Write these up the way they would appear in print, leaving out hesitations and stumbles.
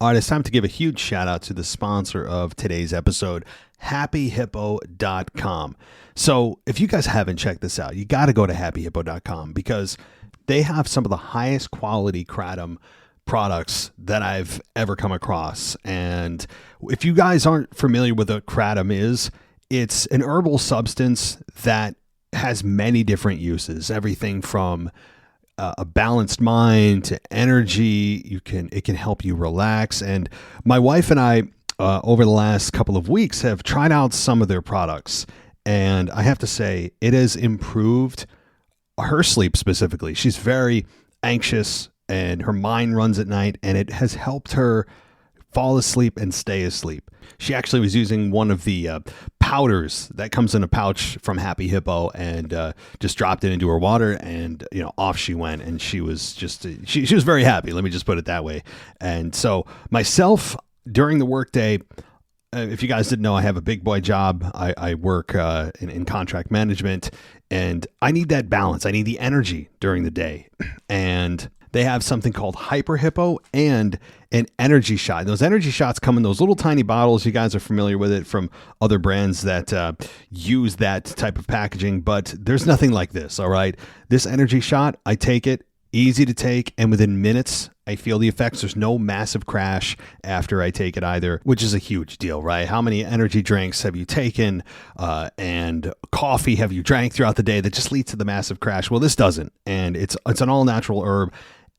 All right, it's time to give a huge shout out to the sponsor of today's episode, happyhippo.com. So if you guys haven't checked this out, you got to go to happyhippo.com because they have some of the highest quality kratom products that I've ever come across. And if you guys aren't familiar with what kratom is, it's an herbal substance that has many different uses, everything from a balanced mind to energy. It can help you relax. And my wife and I, over the last couple of weeks, have tried out some of their products. And I have to say, it has improved her sleep specifically. She's very anxious and her mind runs at night, and it has helped her fall asleep and stay asleep. She actually was using one of the powders that comes in a pouch from Happy Hippo and just dropped it into her water, and off she went, and she was just she was very happy. Let me just put it that way. And so myself, during the workday, if you guys didn't know, I have a big boy job. I work in contract management, and I need that balance. I need the energy during the day, and they have something called Hyper Hippo and an energy shot. Those energy shots come in those little tiny bottles. You guys are familiar with it from other brands that use that type of packaging, but there's nothing like this, all right? This energy shot, I take it, easy to take, and within minutes, I feel the effects. There's no massive crash after I take it either, which is a huge deal, right? How many energy drinks have you taken and coffee have you drank throughout the day that just leads to the massive crash? Well, this doesn't, and it's an all-natural herb.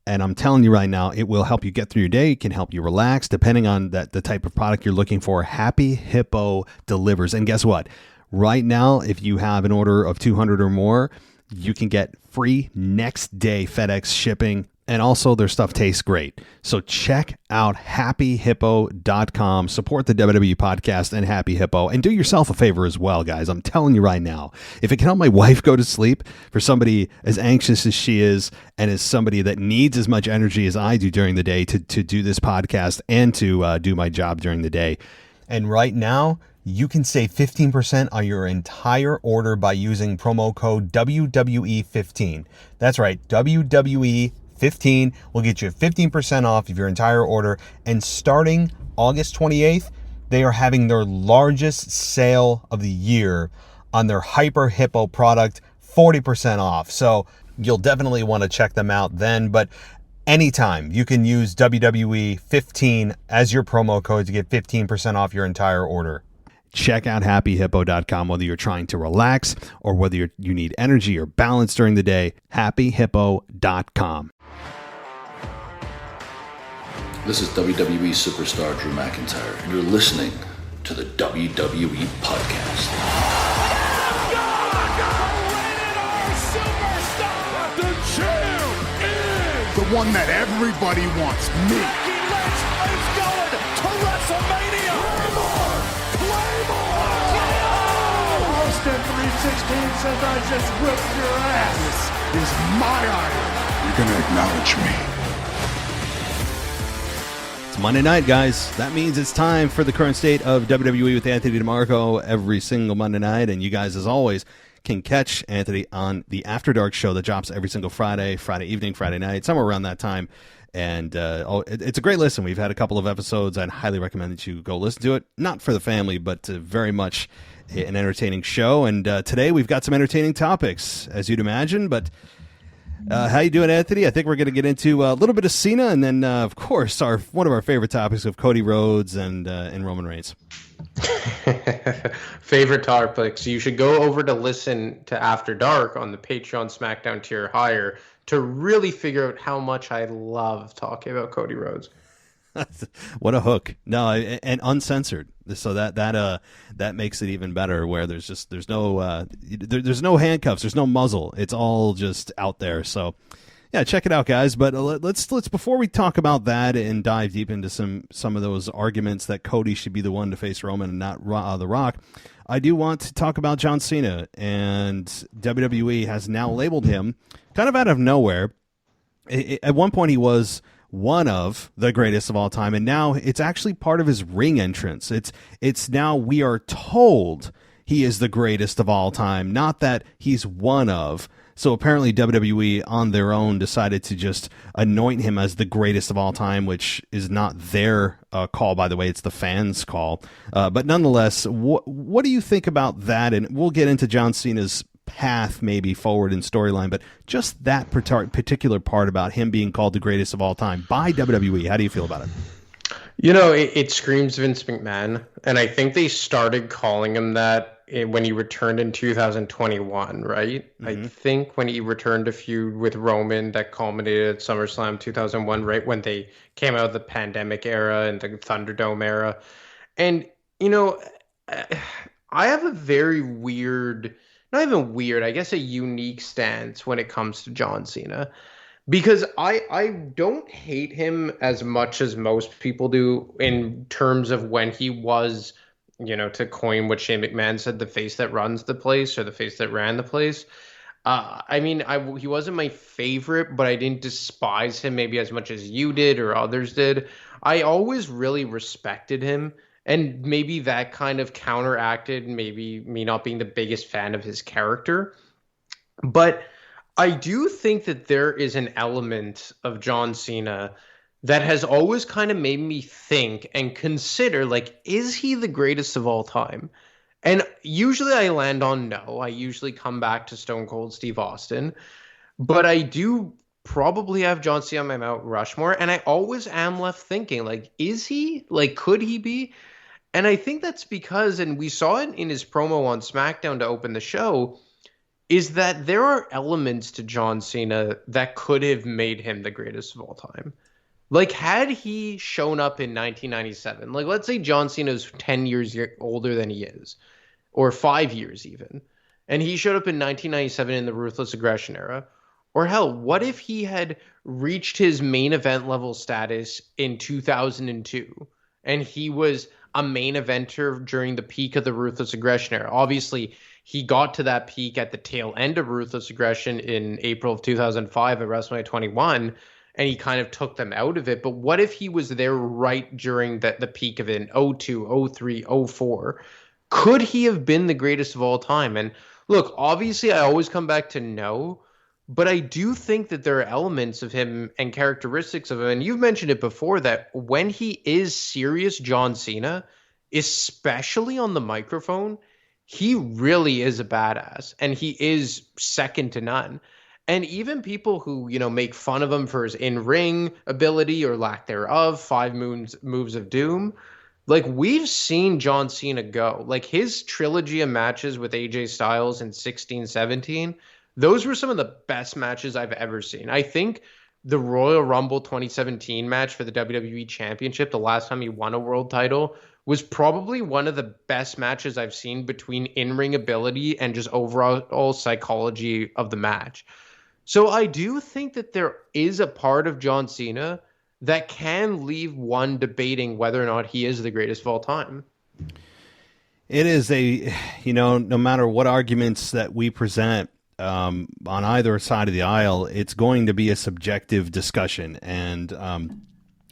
And I'm telling you right now, it will help you get through your day. It can help you relax, depending on the type of product you're looking for. Happy Hippo delivers. And guess what? Right now, if you have an order of 200 or more, you can get free next day FedEx shipping. And also, their stuff tastes great. So check out happyhippo.com. Support the WWE podcast and Happy Hippo. And do yourself a favor as well, guys. I'm telling you right now, if it can help my wife go to sleep, for somebody as anxious as she is and as somebody that needs as much energy as I do during the day to do this podcast and to do my job during the day. And right now, you can save 15% on your entire order by using promo code WWE15. That's right, WWE15 will get you 15% off of your entire order. And starting August 28th, they are having their largest sale of the year on their Hyper Hippo product, 40% off. So you'll definitely want to check them out then. But anytime you can use WWE15 as your promo code to get 15% off your entire order. Check out happyhippo.com, whether you're trying to relax or whether you need energy or balance during the day. Happyhippo.com. This is WWE superstar Drew McIntyre, and you're listening to the WWE Podcast. The champ is the one that everybody wants, me. Becky Lynch is going to WrestleMania. Claymore! Austin 316 says I just whipped your ass. This is my idol. You're going to acknowledge me. It's Monday night, guys. That means it's time for the current state of WWE with Anthony DeMarco every single Monday night. And you guys, as always, can catch Anthony on the After Dark show that drops every single Friday evening, Friday night, somewhere around that time. And it's a great listen. We've had a couple of episodes. I'd highly recommend that you go listen to it. Not for the family, but very much an entertaining show. And today we've got some entertaining topics, as you'd imagine. But how you doing, Anthony? I think we're going to get into a little bit of Cena, and then, of course, one of our favorite topics of Cody Rhodes and Roman Reigns. Favorite topics. You should go over to listen to After Dark on the Patreon SmackDown tier higher to really figure out how much I love talking about Cody Rhodes. What a hook. No, and uncensored. So that makes it even better, where there's no handcuffs, there's no muzzle. It's all just out there. So yeah, check it out, guys. But let's before we talk about that and dive deep into some of those arguments that Cody should be the one to face Roman and not The Rock, I do want to talk about John Cena, and WWE has now labeled him kind of out of nowhere. At one point he was one of the greatest of all time, and now it's actually part of his ring entrance. It's now we are told he is the greatest of all time, not that he's one of. So apparently WWE on their own decided to just anoint him as the greatest of all time, which is not their call, by the way. It's the fans' call. But nonetheless, what do you think about that? And we'll get into John Cena's path maybe forward in storyline, but just that particular part about him being called the greatest of all time by WWE. How do you feel about it? You know, it screams Vince McMahon, and I think they started calling him that when he returned in 2021, right? Mm-hmm. I think when he returned a feud with Roman that culminated at SummerSlam 2001, right when they came out of the pandemic era and the Thunderdome era. And, you know, I have a very weird, not even weird, I guess a unique stance when it comes to John Cena. Because I don't hate him as much as most people do in terms of when he was, you know, to coin what Shane McMahon said, the face that runs the place or the face that ran the place. I mean, he wasn't my favorite, but I didn't despise him maybe as much as you did or others did. I always really respected him. And maybe that kind of counteracted maybe me not being the biggest fan of his character. But I do think that there is an element of John Cena that has always kind of made me think and consider, like, is he the greatest of all time? And usually I land on no. I usually come back to Stone Cold Steve Austin. But I do probably have John Cena on my Mount Rushmore. And I always am left thinking, like, is he? Like, could he be? And I think that's because, and we saw it in his promo on SmackDown to open the show, is that there are elements to John Cena that could have made him the greatest of all time. Like, had he shown up in 1997, like, let's say John Cena is 10 years older than he is, or 5 years even, and he showed up in 1997 in the Ruthless Aggression era, or hell, what if he had reached his main event level status in 2002, and he was a main eventer during the peak of the Ruthless Aggression era? Obviously, he got to that peak at the tail end of Ruthless Aggression in April of 2005 at WrestleMania 21, and he kind of took them out of it. But what if he was there right during the peak of it in 02, 03, 04? Could he have been the greatest of all time? And look, obviously, I always come back to no, but I do think that there are elements of him and characteristics of him. And you've mentioned it before that when he is serious John Cena, especially on the microphone, he really is a badass, and he is second to none. And even people who, you know, make fun of him for his in-ring ability or lack thereof, 5 moves of doom, like, we've seen John Cena go. Like, his trilogy of matches with AJ Styles in 16, 17, those were some of the best matches I've ever seen. I think the Royal Rumble 2017 match for the WWE Championship, the last time he won a world title, was probably one of the best matches I've seen between in-ring ability and just overall psychology of the match. So I do think that there is a part of John Cena that can leave one debating whether or not he is the greatest of all time. It is no matter what arguments that we present on either side of the aisle, it's going to be a subjective discussion, and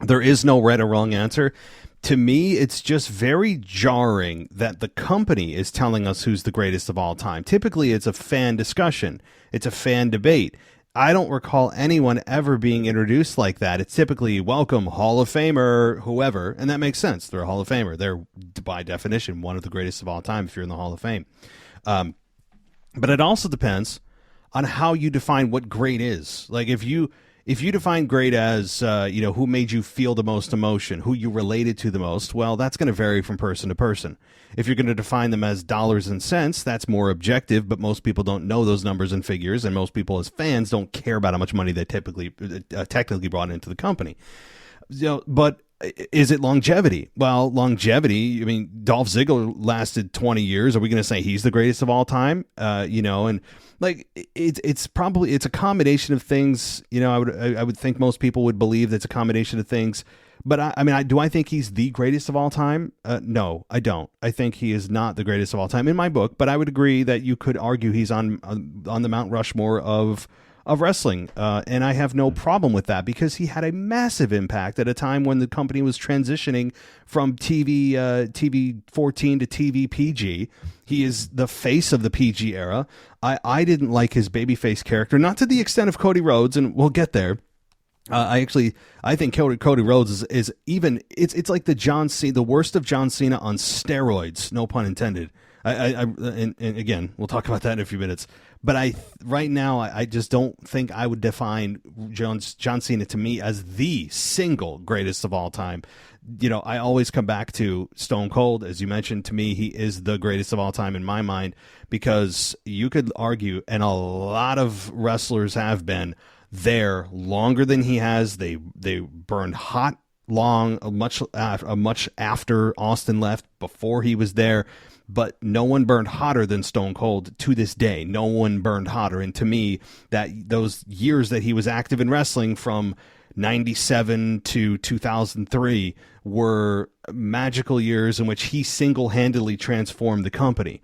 there is no right or wrong answer. To me, it's just very jarring that the company is telling us who's the greatest of all time. Typically, it's a fan discussion. It's a fan debate. I don't recall anyone ever being introduced like that. It's typically, welcome, Hall of Famer, whoever, and that makes sense. They're a Hall of Famer. They're, by definition, one of the greatest of all time if you're in the Hall of Fame. But it also depends on how you define what great is. Like, if you define great as, who made you feel the most emotion, who you related to the most, well, that's going to vary from person to person. If you're going to define them as dollars and cents, that's more objective, but most people don't know those numbers and figures, and most people as fans don't care about how much money they technically brought into the company. But is it longevity? Well, longevity, I mean, Dolph Ziggler lasted 20 years. Are we going to say he's the greatest of all time? And like, it's probably, it's a combination of things. I would think most people would believe that's a combination of things. But do I think he's the greatest of all time? No, I don't. I think he is not the greatest of all time in my book. But I would agree that you could argue he's on the Mount Rushmore of of wrestling. And I have no problem with that because he had a massive impact at a time when the company was transitioning from TV 14 to TV PG. He is the face of the PG era. I didn't like his babyface character, not to the extent of Cody Rhodes, and we'll get there. I think Cody Rhodes is even, it's like the worst of John Cena on steroids, no pun intended. And again, we'll talk about that in a few minutes. But right now, I just don't think I would define John Cena to me as the single greatest of all time. You know, I always come back to Stone Cold. As you mentioned, to me, he is the greatest of all time in my mind, because you could argue, and a lot of wrestlers have been there longer than he has. They burned hot long, much after Austin left, before he was there. But no one burned hotter than Stone Cold to this day. No one burned hotter. And to me, that those years that he was active in wrestling from 97 to 2003 were magical years in which he single-handedly transformed the company.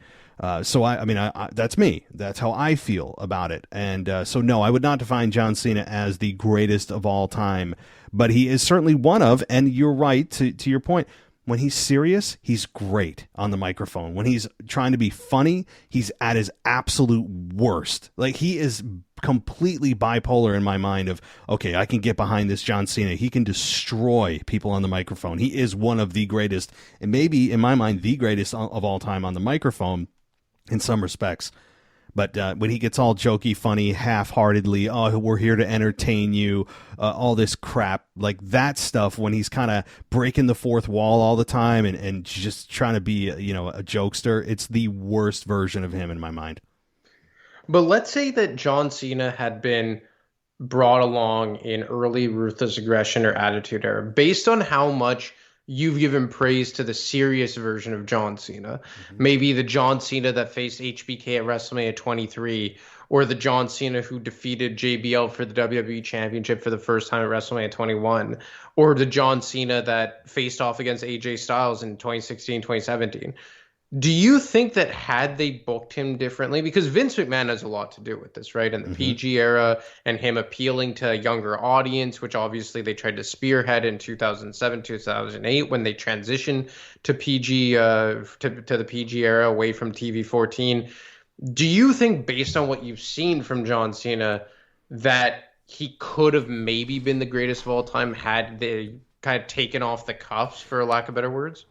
So I mean, that's me. That's how I feel about it. And so no, I would not define John Cena as the greatest of all time, but he is certainly one of. And you're right, to your point. When he's serious, he's great on the microphone. When he's trying to be funny, he's at his absolute worst. Like, he is completely bipolar in my mind of, okay, I can get behind this John Cena. He can destroy people on the microphone. He is one of the greatest, and maybe in my mind, the greatest of all time on the microphone in some respects. But when he gets all jokey, funny, half-heartedly, oh, we're here to entertain you, all this crap, like that stuff, when he's kind of breaking the fourth wall all the time and just trying to be, a jokester, it's the worst version of him in my mind. But let's say that John Cena had been brought along in early Ruthless Aggression or Attitude Era, based on how much you've given praise to the serious version of John Cena. Mm-hmm. Maybe the John Cena that faced HBK at WrestleMania 23, or the John Cena who defeated JBL for the WWE Championship for the first time at WrestleMania 21, or the John Cena that faced off against AJ Styles in 2016, 2017. Do you think that had they booked him differently, because Vince McMahon has a lot to do with this, right? And the PG era and him appealing to a younger audience, which obviously they tried to spearhead in 2007, 2008 when they transitioned to PG, to the PG era away from TV 14. Do you think, based on what you've seen from John Cena, that he could have maybe been the greatest of all time had they kind of taken off the cuffs, for lack of better words?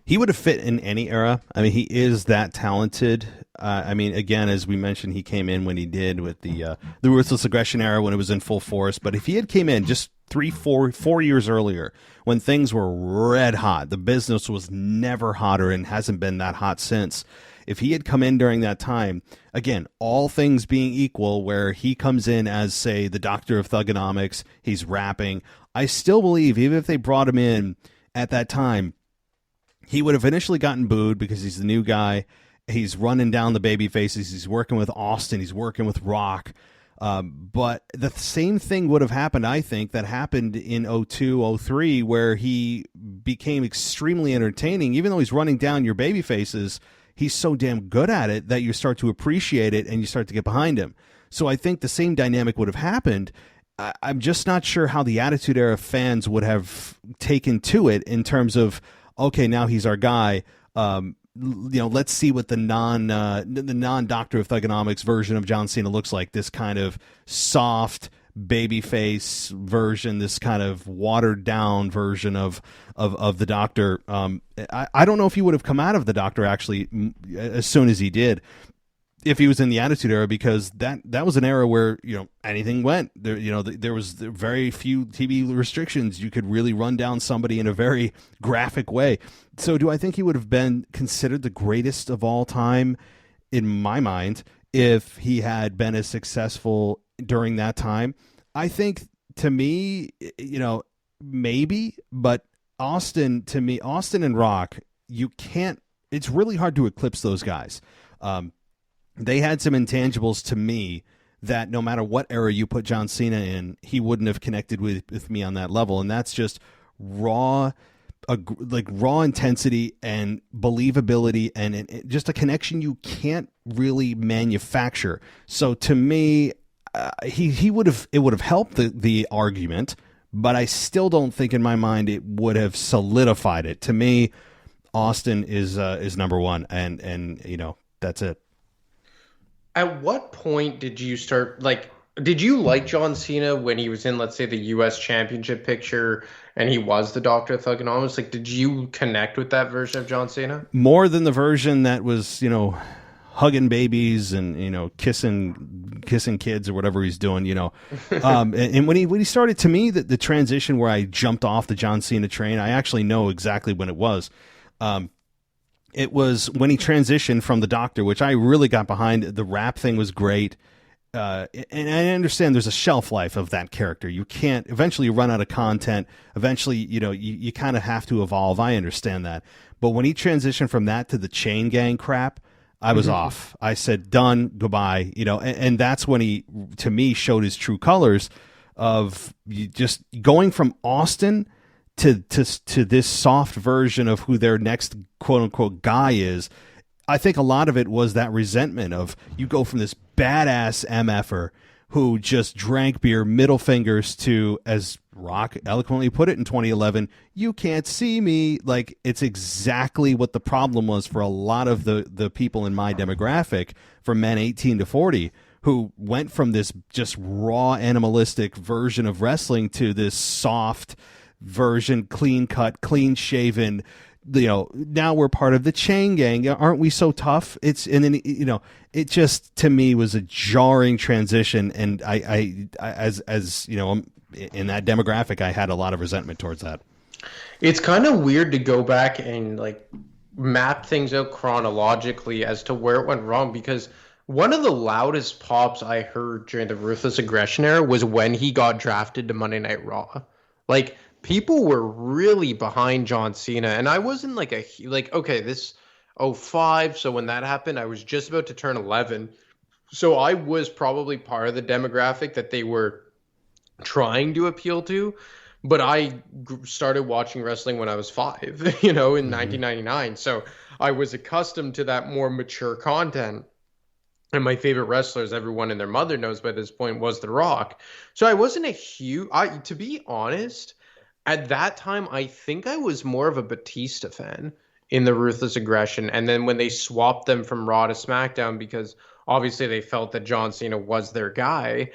He would have fit in any era. I mean, he is that talented. I mean, again, as we mentioned, he came in when he did with the Ruthless Aggression era when it was in full force. But if he had came in just 4 years earlier, when things were red hot, the business was never hotter and hasn't been that hot since. If he had come in during that time, again, all things being equal, where he comes in as, say, the Doctor of Thugonomics, he's rapping, I still believe, even if they brought him in at that time, he would have initially gotten booed because he's the new guy. He's running down the baby faces. He's working with Austin. He's working with Rock. But the same thing would have happened, I think, that happened in 02, 03, where he became extremely entertaining. Even though he's running down your baby faces, he's so damn good at it that you start to appreciate it and you start to get behind him. So I think the same dynamic would have happened. I'm just not sure how the Attitude Era fans would have taken to it in terms of, okay, now he's our guy. Let's see what the non Doctor of Thugonomics version of John Cena looks like. This kind of soft babyface version, this kind of watered down version of the Doctor. I don't know if he would have come out of the Doctor actually as soon as he did, if he was in the Attitude Era, because that was an era where anything went. There was very few TV restrictions. You could really run down somebody in a very graphic way. So do I think he would have been considered the greatest of all time? In my mind, if he had been as successful during that time, I think, to me, maybe. But Austin and Rock, you can't. It's really hard to eclipse those guys. They had some intangibles to me that no matter what era you put John Cena in, he wouldn't have connected with me on that level. And that's just raw intensity and believability and just a connection you can't really manufacture. So to me, he would have, it would have helped the argument, but I still don't think in my mind it would have solidified it. To me, Austin is number one, and you know, that's it. At what point did you start, like, did you like John Cena when he was in, let's say, the U.S. Championship picture and he was the Dr. Thugonomics? Like, did you connect with that version of John Cena? More than the version that was, you know, hugging babies and, you know, kissing kids or whatever he's doing, you know. And when he started, to me, the transition where I jumped off the John Cena train, I actually know exactly when it was. It was when he transitioned from the Doctor, which I really got behind. The rap thing was great. And I understand there's a shelf life of that character. You can't, eventually you run out of content. Eventually, you know, you kind of have to evolve. I understand that. But when he transitioned from that to the chain gang crap, I was off. I said, done, goodbye, you know, and that's when he, to me, showed his true colors of just going from Austin to this soft version of who their next quote unquote guy is. I think a lot of it was that resentment of, you go from this badass MFer who just drank beer, middle fingers, to, as Rock eloquently put it in 2011, you can't see me. Like, it's exactly what the problem was for a lot of the people in my demographic, from men 18 to 40, who went from this just raw animalistic version of wrestling to this soft version, clean cut, clean shaven, you know, now we're part of the chain gang. Aren't we so tough? And then, you know, it just, to me, was a jarring transition. And I as you know, in that demographic, I had a lot of resentment towards that. It's kind of weird to go back and like map things out chronologically as to where it went wrong, because one of the loudest pops I heard during the Ruthless Aggression era was when he got drafted to Monday Night Raw. Like, people were really behind John Cena, and I wasn't like okay, this 05, so when that happened, I was just about to turn 11. So I was probably part of the demographic that they were trying to appeal to, but I started watching wrestling when I was 5, you know, in 1999. So I was accustomed to that more mature content. And my favorite wrestlers, everyone and their mother knows by this point, was The Rock. So I wasn't a huge, to be honest, at that time, I think I was more of a Batista fan in the Ruthless Aggression. And then when they swapped them from Raw to SmackDown, because obviously they felt that John Cena was their guy.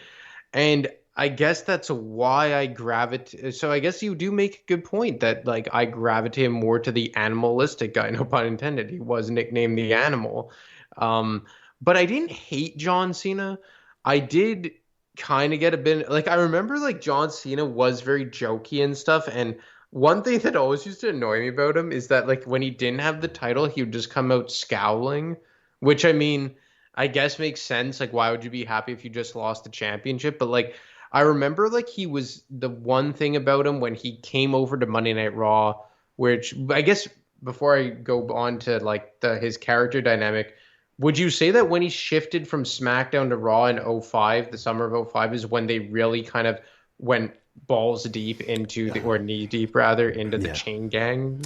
And I guess that's why I gravitate. So I guess you do make a good point that, like, I gravitate more to the animalistic guy, no pun intended. He was nicknamed the Animal. But I didn't hate John Cena. I did kind of get a bit, like, I remember, like, John Cena was very jokey and stuff, and one thing that always used to annoy me about him is that, like, when he didn't have the title, he would just come out scowling, which, I mean, I guess makes sense. Like, why would you be happy if you just lost the championship? But, like, I remember, like, he was, the one thing about him when he came over to Monday Night Raw, which I guess before I go on to, like, his character dynamic, would you say that when he shifted from SmackDown to Raw in 05, the summer of 05, is when they really kind of went balls deep into or knee deep rather, into the chain gang?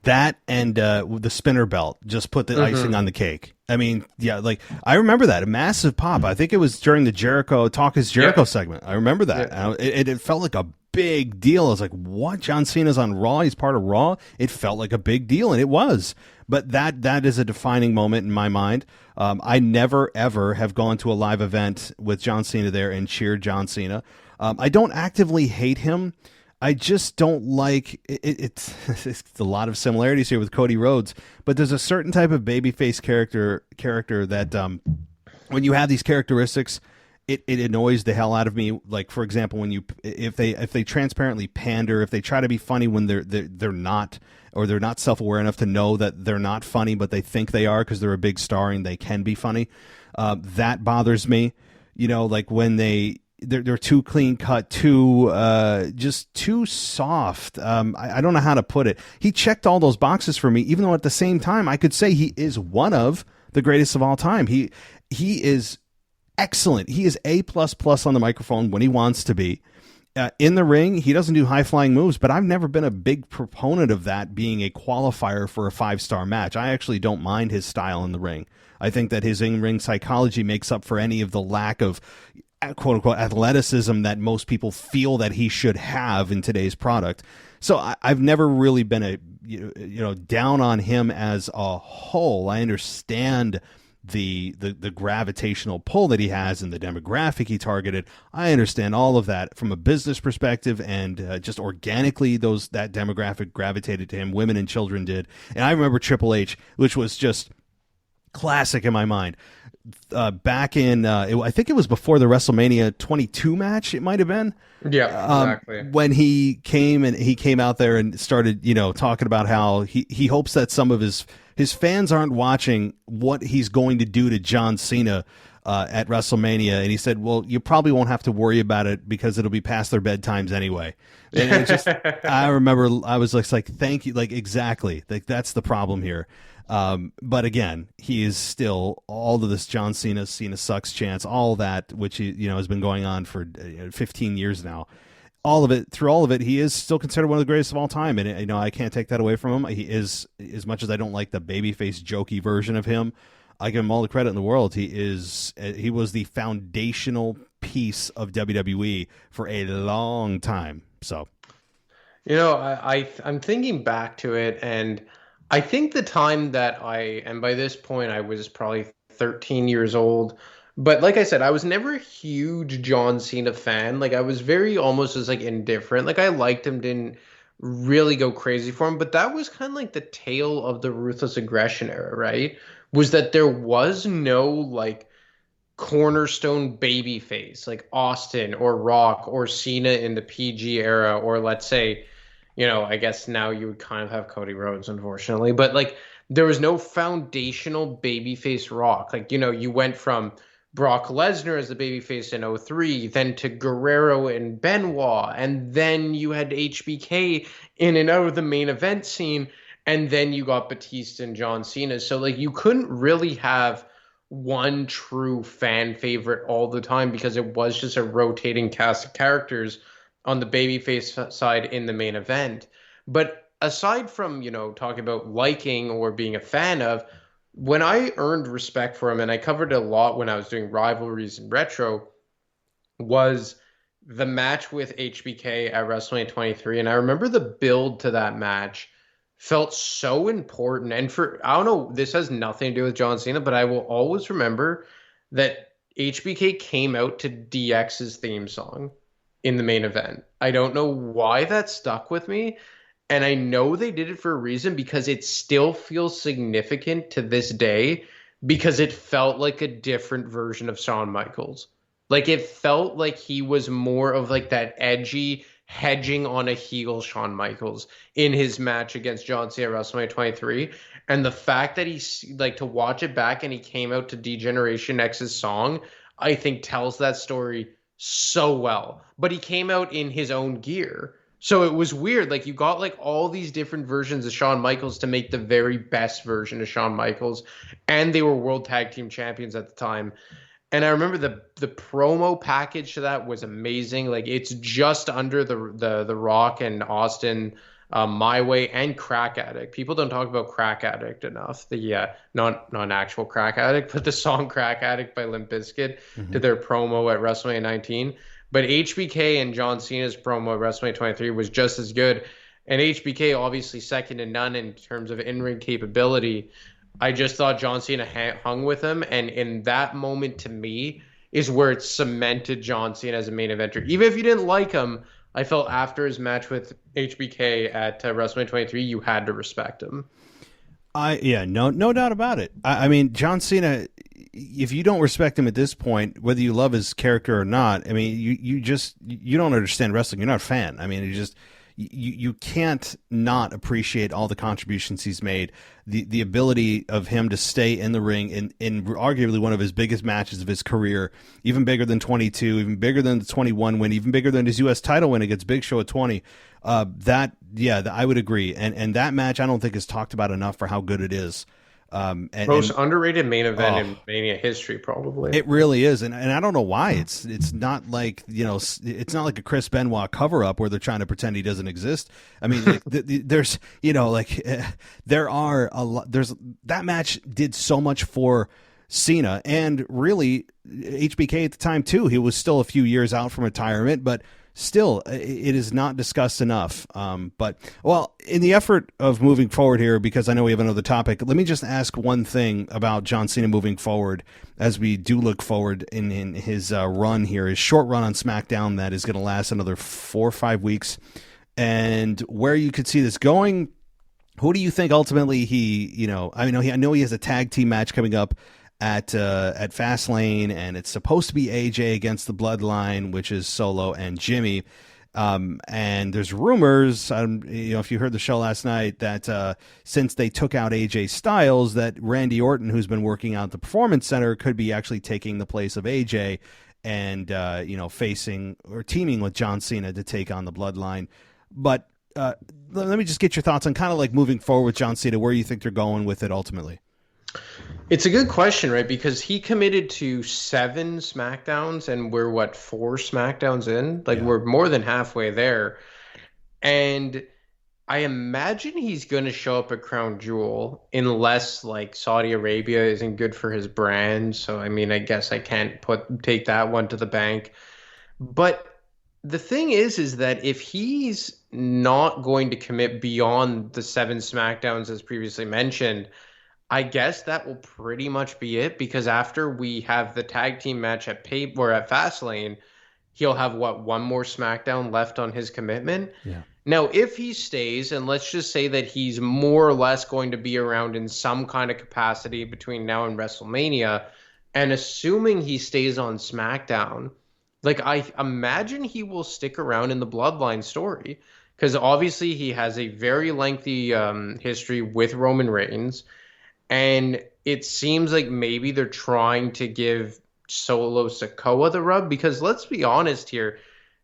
That and the spinner belt just put the icing on the cake. I mean, yeah, like, I remember that, a massive pop. I think it was during the Talk is Jericho segment. I remember that. Yeah. It felt like a big deal. I was like, what? John Cena's on Raw? He's part of Raw? It felt like a big deal, and it was. But that is a defining moment in my mind. I never, ever have gone to a live event with John Cena there and cheered John Cena. I don't actively hate him. I just don't like it. It's a lot of similarities here with Cody Rhodes, but there's a certain type of babyface character that when you have these characteristics, it annoys the hell out of me. Like, for example, if they transparently pander, if they try to be funny when they're not, or they're not self-aware enough to know that they're not funny, but they think they are because they're a big star and they can be funny. That bothers me. You know, like when they're too clean cut, just too soft. I don't know how to put it. He checked all those boxes for me, even though at the same time I could say he is one of the greatest of all time. He is excellent. He is A++ on the microphone when he wants to be. In the ring, he doesn't do high-flying moves, but I've never been a big proponent of that being a qualifier for a 5-star match. I actually don't mind his style in the ring. I think that his in-ring psychology makes up for any of the lack of quote unquote athleticism that most people feel that he should have in today's product. So I've never really been down on him as a whole. I understand the gravitational pull that he has and the demographic he targeted. I understand all of that from a business perspective, and just organically that demographic gravitated to him. Women and children did. And I remember Triple H, which was just classic in my mind. Back in, I think it was before the WrestleMania 22 match. It might have been. Yeah, exactly. When he came out there and started, talking about how he hopes that some of his fans aren't watching what he's going to do to John Cena at WrestleMania. And he said, well, you probably won't have to worry about it because it'll be past their bedtimes anyway. And it just, I remember I was like, thank you. Like, exactly. Like, that's the problem here. But again, he is still all of this John Cena sucks chance, all that, which has been going on for 15 years now. Through all of it, he is still considered one of the greatest of all time, and I can't take that away from him. He is, as much as I don't like the babyface jokey version of him, I give him all the credit in the world. He was the foundational piece of WWE for a long time. So, I'm thinking back to it, and I think the time that and by this point I was probably 13 years old. But like I said, I was never a huge John Cena fan. Like, I was very almost as like indifferent. Like, I liked him, didn't really go crazy for him. But that was kind of like the tail of the Ruthless Aggression era, right? Was that there was no like cornerstone babyface like Austin or Rock or Cena in the PG era, or let's say, I guess now you would kind of have Cody Rhodes, unfortunately. But like, there was no foundational babyface Rock. Like, you went from Brock Lesnar as the babyface in 03, then to Guerrero and Benoit, and then you had HBK in and out of the main event scene, and then you got Batista and John Cena. So like, you couldn't really have one true fan favorite all the time because it was just a rotating cast of characters on the babyface side in the main event. But aside from, talking about liking or being a fan of, when I earned respect for him, and I covered it a lot when I was doing rivalries and retro, was the match with HBK at WrestleMania 23. And I remember the build to that match felt so important. And I don't know, this has nothing to do with John Cena, but I will always remember that HBK came out to DX's theme song in the main event. I don't know why that stuck with me. And I know they did it for a reason, because it still feels significant to this day, because it felt like a different version of Shawn Michaels. Like, it felt like he was more of like that edgy, hedging on a heel Shawn Michaels in his match against John Cena at WrestleMania 23. And the fact that to watch it back and he came out to D-Generation X's song, I think tells that story so well. But he came out in his own gear. So it was weird. Like, you got like all these different versions of Shawn Michaels to make the very best version of Shawn Michaels. And they were World Tag Team Champions at the time. And I remember the promo package to that was amazing. Like, it's just under the Rock and Austin, My Way, and Crack Addict. People don't talk about Crack Addict enough. Not an actual crack addict, but the song Crack Addict by Limp Bizkit did their promo at WrestleMania 19. But HBK and John Cena's promo at WrestleMania 23 was just as good. And HBK, obviously second to none in terms of in-ring capability. I just thought John Cena hung with him. And in that moment, to me, is where it cemented John Cena as a main eventer. Even if you didn't like him, I felt after his match with HBK at WrestleMania 23, you had to respect him. No doubt about it. I mean, John Cena, if you don't respect him at this point, whether you love his character or not, I mean, you don't understand wrestling. You're not a fan. I mean, you can't not appreciate all the contributions he's made, the ability of him to stay in the ring in arguably one of his biggest matches of his career, even bigger than 22, even bigger than the 21 win, even bigger than his U.S. title win against Big Show at 20. I would agree. And that match, I don't think is talked about enough for how good it is. Most underrated main event in Mania history, probably. It really is, and I don't know why. It's not like it's not like a Chris Benoit cover up where they're trying to pretend he doesn't exist. I mean, there's there are a lot. That match did so much for Cena, and really HBK at the time too. He was still a few years out from retirement, but still, it is not discussed enough. But in the effort of moving forward here, because I know we have another topic, let me just ask one thing about John Cena moving forward as we do look forward in his run here, his short run on SmackDown that is going to last another 4 or 5 weeks, and where you could see this going. Who do you think ultimately I know he has a tag team match coming up at Fastlane, and it's supposed to be AJ against the Bloodline, which is Solo and Jimmy. And there's rumors, if you heard the show last night, that since they took out AJ Styles, that Randy Orton, who's been working out at the Performance Center, could be actually taking the place of AJ and facing or teaming with John Cena to take on the Bloodline. But let me just get your thoughts on kind of like moving forward with John Cena, where you think they're going with it ultimately. It's a good question, right? Because he committed to 7 SmackDowns, and we're 4 SmackDowns in? We're more than halfway there. And I imagine he's going to show up at Crown Jewel unless Saudi Arabia isn't good for his brand. So, I mean, I guess I can't take that one to the bank. But the thing is that if he's not going to commit beyond the 7 SmackDowns as previously mentioned, I guess that will pretty much be it, because after we have the tag team match at Fastlane, he'll have one more SmackDown left on his commitment. Yeah. Now, if he stays, and let's just say that he's more or less going to be around in some kind of capacity between now and WrestleMania, and assuming he stays on SmackDown, I imagine he will stick around in the Bloodline story, because obviously he has a very lengthy history with Roman Reigns. And it seems like maybe they're trying to give Solo Sikoa the rub, because let's be honest here,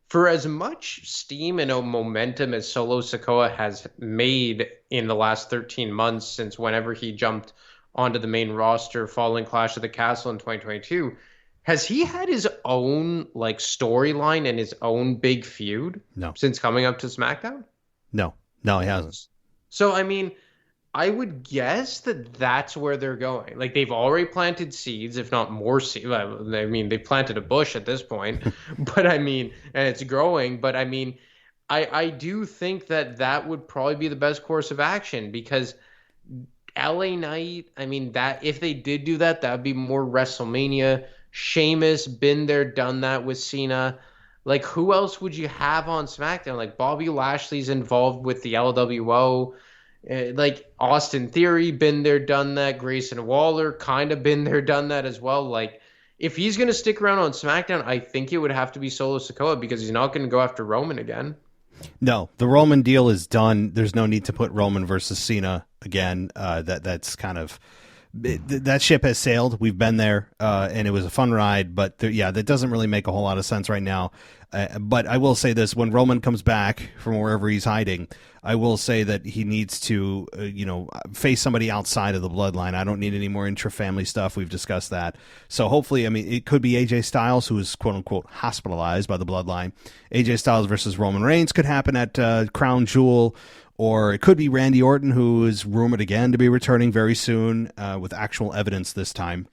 for as much steam and momentum as Solo Sikoa has made in the last 13 months since whenever he jumped onto the main roster following Clash of the Castle in 2022, has he had his own storyline and his own big feud? No. Since coming up to SmackDown? No, he hasn't. So, I mean, I would guess that that's where they're going. They've already planted seeds, if not more seeds. I mean, they've planted a bush at this point, but I mean, and it's growing. But I mean, I do think that would probably be the best course of action, because LA Knight, I mean, that if they did do that, that would be more WrestleMania. Sheamus, been there, done that with Cena. Who else would you have on SmackDown? Bobby Lashley's involved with the LWO. Austin Theory, been there, done that. Grayson Waller, kind of been there, done that as well. If he's going to stick around on SmackDown, I think it would have to be Solo Sikoa, because he's not going to go after Roman again. No, the Roman deal is done. There's no need to put Roman versus Cena again. That's kind of... that ship has sailed. We've been there, and it was a fun ride, but that doesn't really make a whole lot of sense right now. But I will say this: when Roman comes back from wherever he's hiding, I will say that he needs to, face somebody outside of the Bloodline. I don't need any more intra-family stuff. We've discussed that. So hopefully, I mean, it could be AJ Styles, who is quote unquote hospitalized by the Bloodline. AJ Styles versus Roman Reigns could happen at Crown Jewel. Or it could be Randy Orton, who is rumored again to be returning very soon, with actual evidence this time.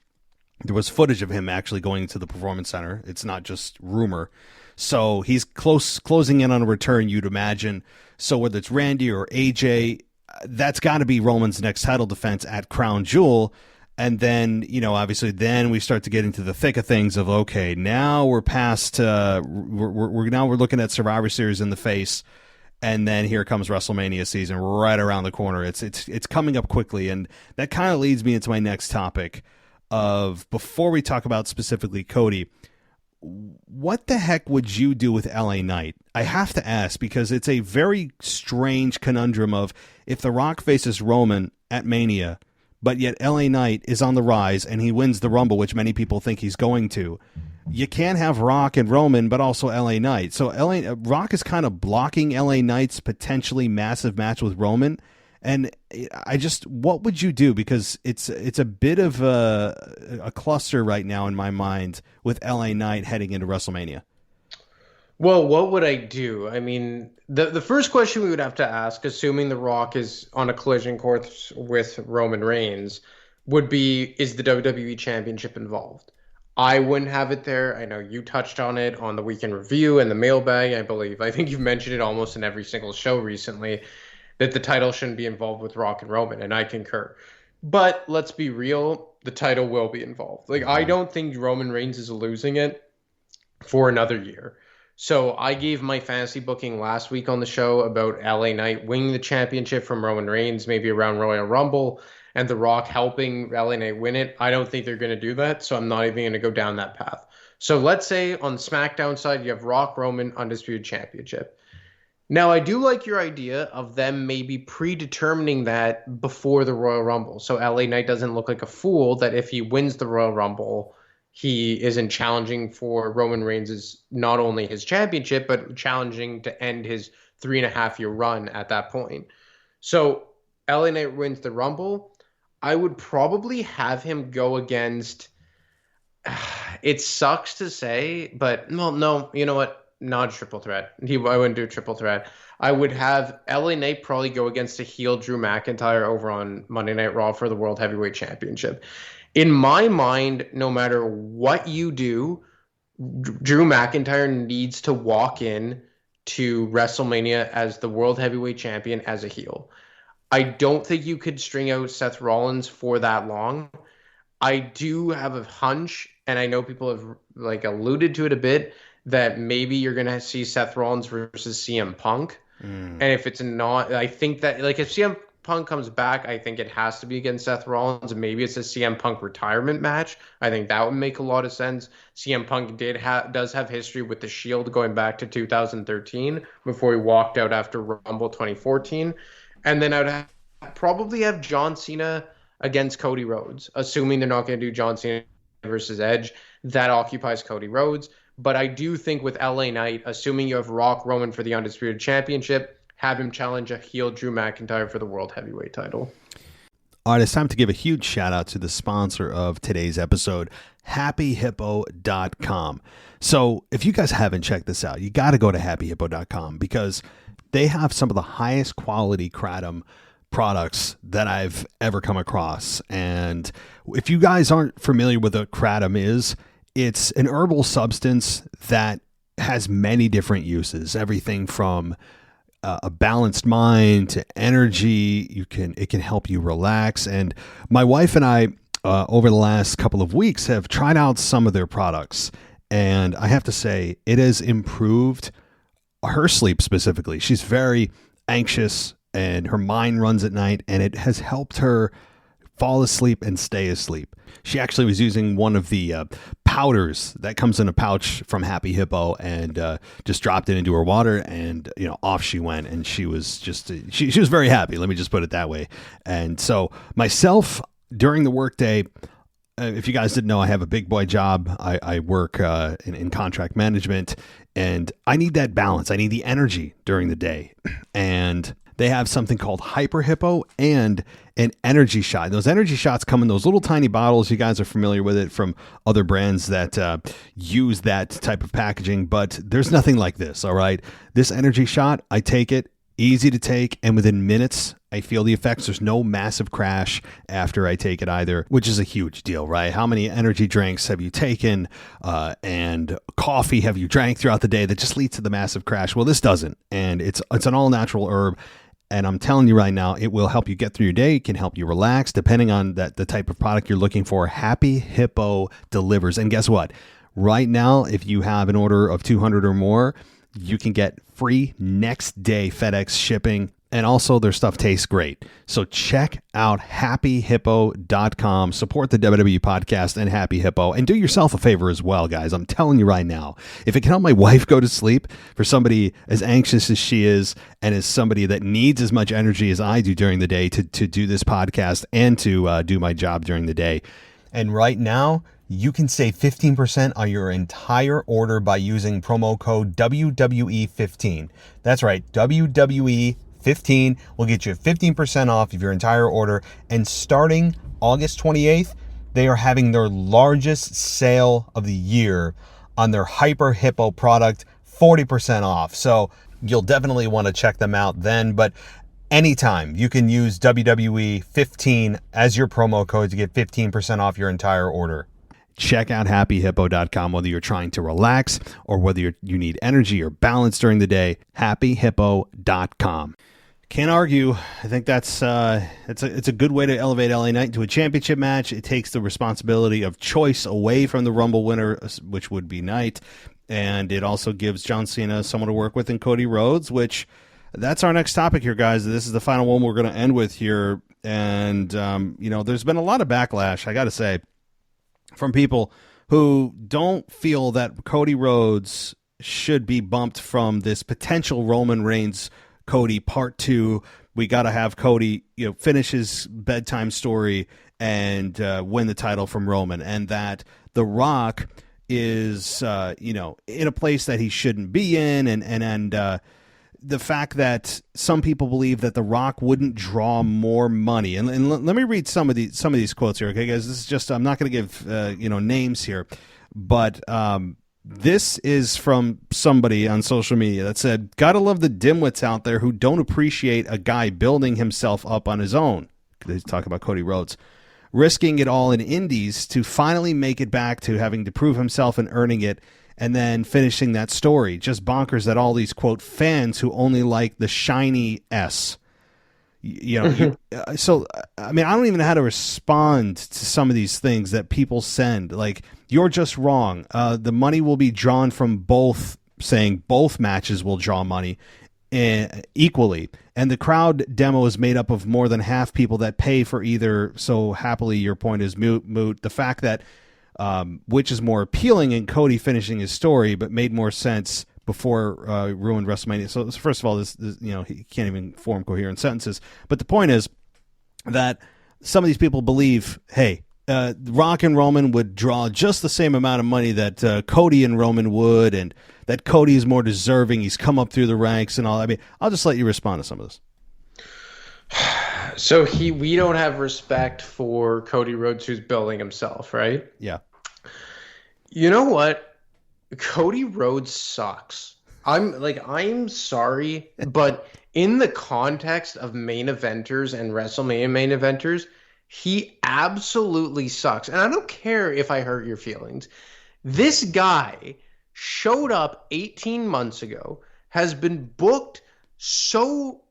There was footage of him actually going to the Performance Center. It's not just rumor. So he's closing in on a return, you'd imagine. So whether it's Randy or AJ, that's got to be Roman's next title defense at Crown Jewel. And then, obviously then we start to get into the thick of things of, okay, now we're past, we're looking at Survivor Series in the face. And then here comes WrestleMania season right around the corner. It's coming up quickly, and that kind of leads me into my next topic of, before we talk about specifically Cody, what the heck would you do with LA Knight? I have to ask, because it's a very strange conundrum of, if The Rock faces Roman at Mania, but yet LA Knight is on the rise and he wins the Rumble, which many people think he's going to. You can't have Rock and Roman, but also LA Knight. So Rock is kind of blocking LA Knight's potentially massive match with Roman. And what would you do? Because it's a bit of a cluster right now in my mind with LA Knight heading into WrestleMania. Well, what would I do? I mean, the first question we would have to ask, assuming The Rock is on a collision course with Roman Reigns, would be, is the WWE Championship involved? I wouldn't have it there. I know you touched on it on the weekend review and the mailbag, I believe. I think you've mentioned it almost in every single show recently that the title shouldn't be involved with Rock and Roman, and I concur. But let's be real, the title will be involved. Like, I don't think Roman Reigns is losing it for another year. So I gave my fantasy booking last week on the show about LA Knight winning the championship from Roman Reigns, maybe around Royal Rumble, and The Rock helping LA Knight win it. I don't think they're going to do that, so I'm not even going to go down that path. So let's say on the SmackDown side, you have Rock, Roman, Undisputed Championship. Now, I do like your idea of them maybe predetermining that before the Royal Rumble. So LA Knight doesn't look like a fool that if he wins the Royal Rumble, he isn't challenging for Roman Reigns' not only his championship, but challenging to end his 3.5-year run at that point. So LA Knight wins the Rumble. I would probably have him go against, it sucks to say, but no, you know what? Not a triple threat. I wouldn't do a triple threat. I would have LA Knight probably go against a heel Drew McIntyre over on Monday Night Raw for the World Heavyweight Championship. In my mind, no matter what you do, Drew McIntyre needs to walk in to WrestleMania as the World Heavyweight Champion as a heel. I don't think you could string out Seth Rollins for that long. I do have a hunch, and I know people have alluded to it a bit, that maybe you're going to see Seth Rollins versus CM Punk. And if it's not, I think that if CM Punk comes back, I think it has to be against Seth Rollins. Maybe it's a CM Punk retirement match. I think that would make a lot of sense. CM Punk does have history with the Shield going back to 2013 before he walked out after Rumble 2014. And then I would probably have John Cena against Cody Rhodes, assuming they're not going to do John Cena versus Edge. That occupies Cody Rhodes. But I do think with LA Knight, assuming you have Rock Roman for the Undisputed Championship, have him challenge a heel Drew McIntyre for the World Heavyweight title. All right, it's time to give a huge shout out to the sponsor of today's episode, happyhippo.com. So if you guys haven't checked this out, you got to go to happyhippo.com because they have some of the highest quality kratom products that I've ever come across. And if you guys aren't familiar with what kratom is, it's an herbal substance that has many different uses, everything from a balanced mind to energy. It can help you relax. And my wife and I, over the last couple of weeks, have tried out some of their products. And I have to say, it has improved her sleep specifically. She's very anxious and her mind runs at night, and it has helped her fall asleep and stay asleep. She actually was using one of the powders that comes in a pouch from Happy Hippo and just dropped it into her water, and off she went, and she was just she was very happy. Let me just put it that way. And so myself, during the workday, if you guys didn't know, I have a big boy job. I work in contract management, and I need that balance. I need the energy during the day, and they have something called Hyper Hippo and an energy shot. Those energy shots come in those little tiny bottles. You guys are familiar with it from other brands that use that type of packaging, but there's nothing like this, all right? This energy shot, I take it, easy to take, and within minutes, I feel the effects. There's no massive crash after I take it either, which is a huge deal, right? How many energy drinks have you taken and coffee have you drank throughout the day that just leads to the massive crash? Well, this doesn't, and it's an all-natural herb. And I'm telling you right now, it will help you get through your day. It can help you relax, depending on the type of product you're looking for. Happy Hippo delivers. And guess what? Right now, if you have an order of 200 or more, you can get free next day FedEx shipping. And also, their stuff tastes great. So check out happyhippo.com. Support the WWE podcast and Happy Hippo. And do yourself a favor as well, guys. I'm telling you right now, if it can help my wife go to sleep, for somebody as anxious as she is and as somebody that needs as much energy as I do during the day to do this podcast and to do my job during the day. And right now, you can save 15% on your entire order by using promo code WWE15. That's right, WWE15 will get you 15% off of your entire order. And starting August 28th, they are having their largest sale of the year on their Hyper Hippo product, 40% off. So you'll definitely want to check them out then. But anytime. You can use WWE 15 as your promo code to get 15% off your entire order. Check out happyhippo.com whether you're trying to relax or whether you need energy or balance during the day. Happyhippo.com. Can't argue. I think it's a good way to elevate LA Knight into a championship match. It takes the responsibility of choice away from the Rumble winner, which would be Knight, and it also gives John Cena someone to work with in Cody Rhodes, which that's our next topic here, guys. This is the final one we're going to end with here, and there's been a lot of backlash, I got to say, from people who don't feel that Cody Rhodes should be bumped from this potential Roman Reigns Cody Part 2. We got to have Cody, finish his bedtime story and win the title from Roman, and that The Rock is, in a place that he shouldn't be in, and the fact that some people believe that The Rock wouldn't draw more money. And let me read some of these quotes here, okay, guys? This is just, I'm not going to give names here, but this is from somebody on social media that said, "Gotta love the dimwits out there who don't appreciate a guy building himself up on his own." They talk about Cody Rhodes. "Risking it all in indies to finally make it back to having to prove himself and earning it, and then finishing that story. Just bonkers that all these, quote, fans who only like the shiny S." So, I mean, I don't even know how to respond to some of these things that people send. Like, you're just wrong. The money will be drawn from both, saying both matches will draw money equally. And the crowd demo is made up of more than half people that pay for either. So happily, your point is moot. The fact that which is more appealing in Cody finishing his story, but made more sense before ruined WrestleMania. So first of all, this he can't even form coherent sentences. But the point is that some of these people believe, hey, Rock and Roman would draw just the same amount of money that Cody and Roman would, and that Cody is more deserving. He's come up through the ranks and all. I mean, I'll just let you respond to some of this. So we don't have respect for Cody Rhodes, who's building himself, right? Yeah. You know what? Cody Rhodes sucks. I'm sorry, but in the context of main eventers and WrestleMania main eventers, he absolutely sucks. And I don't care if I hurt your feelings. This guy showed up 18 months ago, has been booked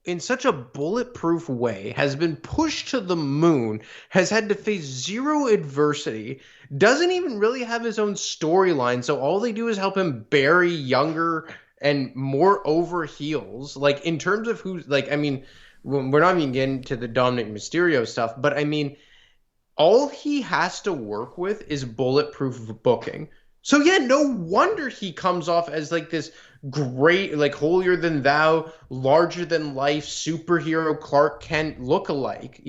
in such a bulletproof way, has been pushed to the moon, has had to face zero adversity, doesn't even really have his own storyline, so all they do is help him bury younger and more over heels. Like, in terms of who's, like, I mean, we're not even getting to the Dominic Mysterio stuff, but I mean, all he has to work with is bulletproof booking. So yeah, no wonder he comes off as like this great, like holier than thou, larger than life superhero Clark Kent lookalike.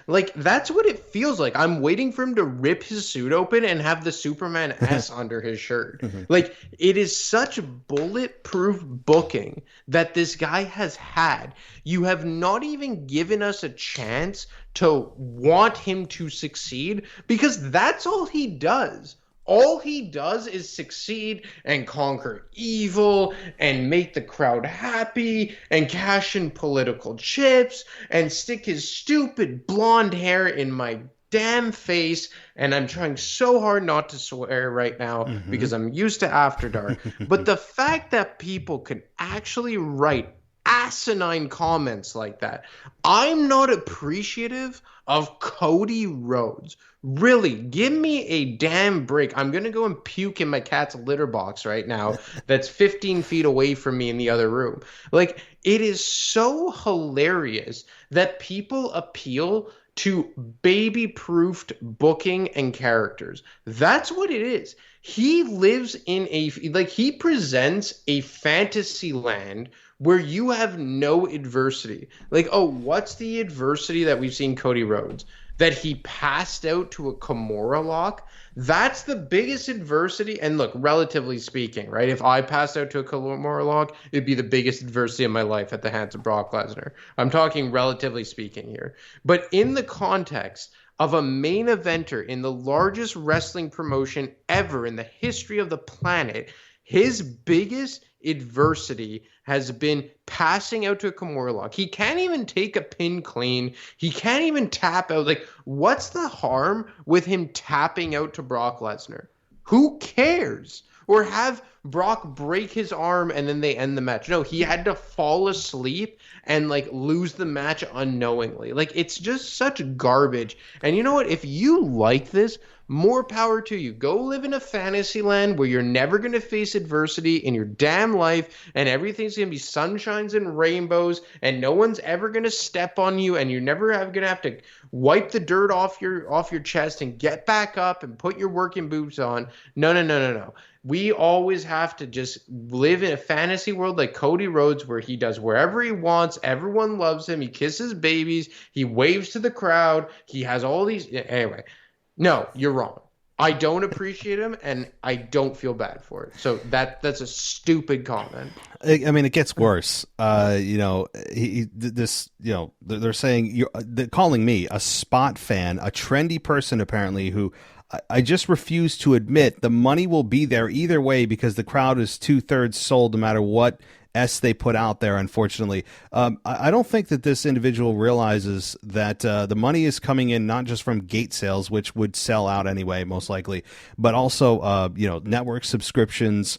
Like that's what it feels like. I'm waiting for him to rip his suit open and have the Superman S under his shirt. Like, it is such bulletproof booking that this guy has had. You have not even given us a chance to want him to succeed, because that's all he does. All he does is succeed and conquer evil and make the crowd happy and cash in political chips and stick his stupid blonde hair in my damn face. And I'm trying so hard not to swear right now because I'm used to After Dark. But the fact that people can actually write asinine comments like that, I'm not appreciative of Cody Rhodes. Really, give me a damn break. I'm going to go and puke in my cat's litter box right now that's 15 feet away from me in the other room. Like, it is so hilarious that people appeal to baby-proofed booking and characters. That's what it is. He lives in he presents a fantasy land where you have no adversity. Like, oh, what's the adversity that we've seen Cody Rhodes? That he passed out to a Kimura lock? That's the biggest adversity. And look, relatively speaking, right? If I passed out to a Kimura lock, it'd be the biggest adversity of my life at the hands of Brock Lesnar. I'm talking relatively speaking here. But in the context of a main eventer in the largest wrestling promotion ever in the history of the planet, His biggest adversity has been passing out to a Kimura lock. He can't even take a pin clean. He can't even tap out. Like, what's the harm with him tapping out to Brock Lesnar? Who cares? Or have Brock break his arm and then they end the match. No, he had to fall asleep and like lose the match unknowingly. Like, it's just such garbage. And you know what? If you like this, more power to you. Go live in a fantasy land where you're never going to face adversity in your damn life and everything's going to be sunshines and rainbows and no one's ever going to step on you and you're never going to have to wipe the dirt off your chest and get back up and put your working boots on. No. We always have to just live in a fantasy world like Cody Rhodes where he does wherever he wants. Everyone loves him. He kisses babies. He waves to the crowd. He has all these... Anyway, no, you're wrong. I don't appreciate him, and I don't feel bad for it. So that's a stupid comment. I mean, it gets worse. They're saying they're calling me a spot fan, a trendy person apparently who I just refuse to admit the money will be there either way because the crowd is 2/3 sold no matter what they put out there. Unfortunately, I don't think that this individual realizes that the money is coming in not just from gate sales, which would sell out anyway, most likely, but also network subscriptions,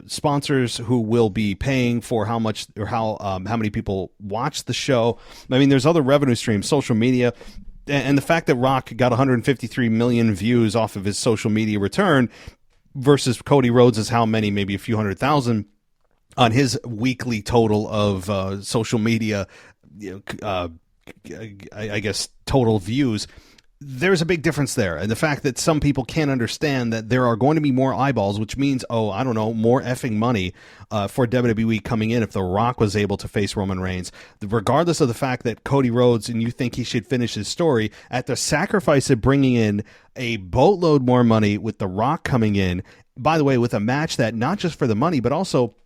sponsors who will be paying for how much or how many people watch the show. I mean, there's other revenue streams, social media. And the fact that Rock got 153 million views off of his social media return versus Cody Rhodes is how many, maybe a few 100,000 on his weekly total of social media, I guess, total views. There's a big difference there. And the fact that some people can't understand that there are going to be more eyeballs, which means, more effing money for WWE coming in if The Rock was able to face Roman Reigns. Regardless of the fact that Cody Rhodes, and you think he should finish his story, at the sacrifice of bringing in a boatload more money with The Rock coming in, by the way, with a match that not just for the money, but also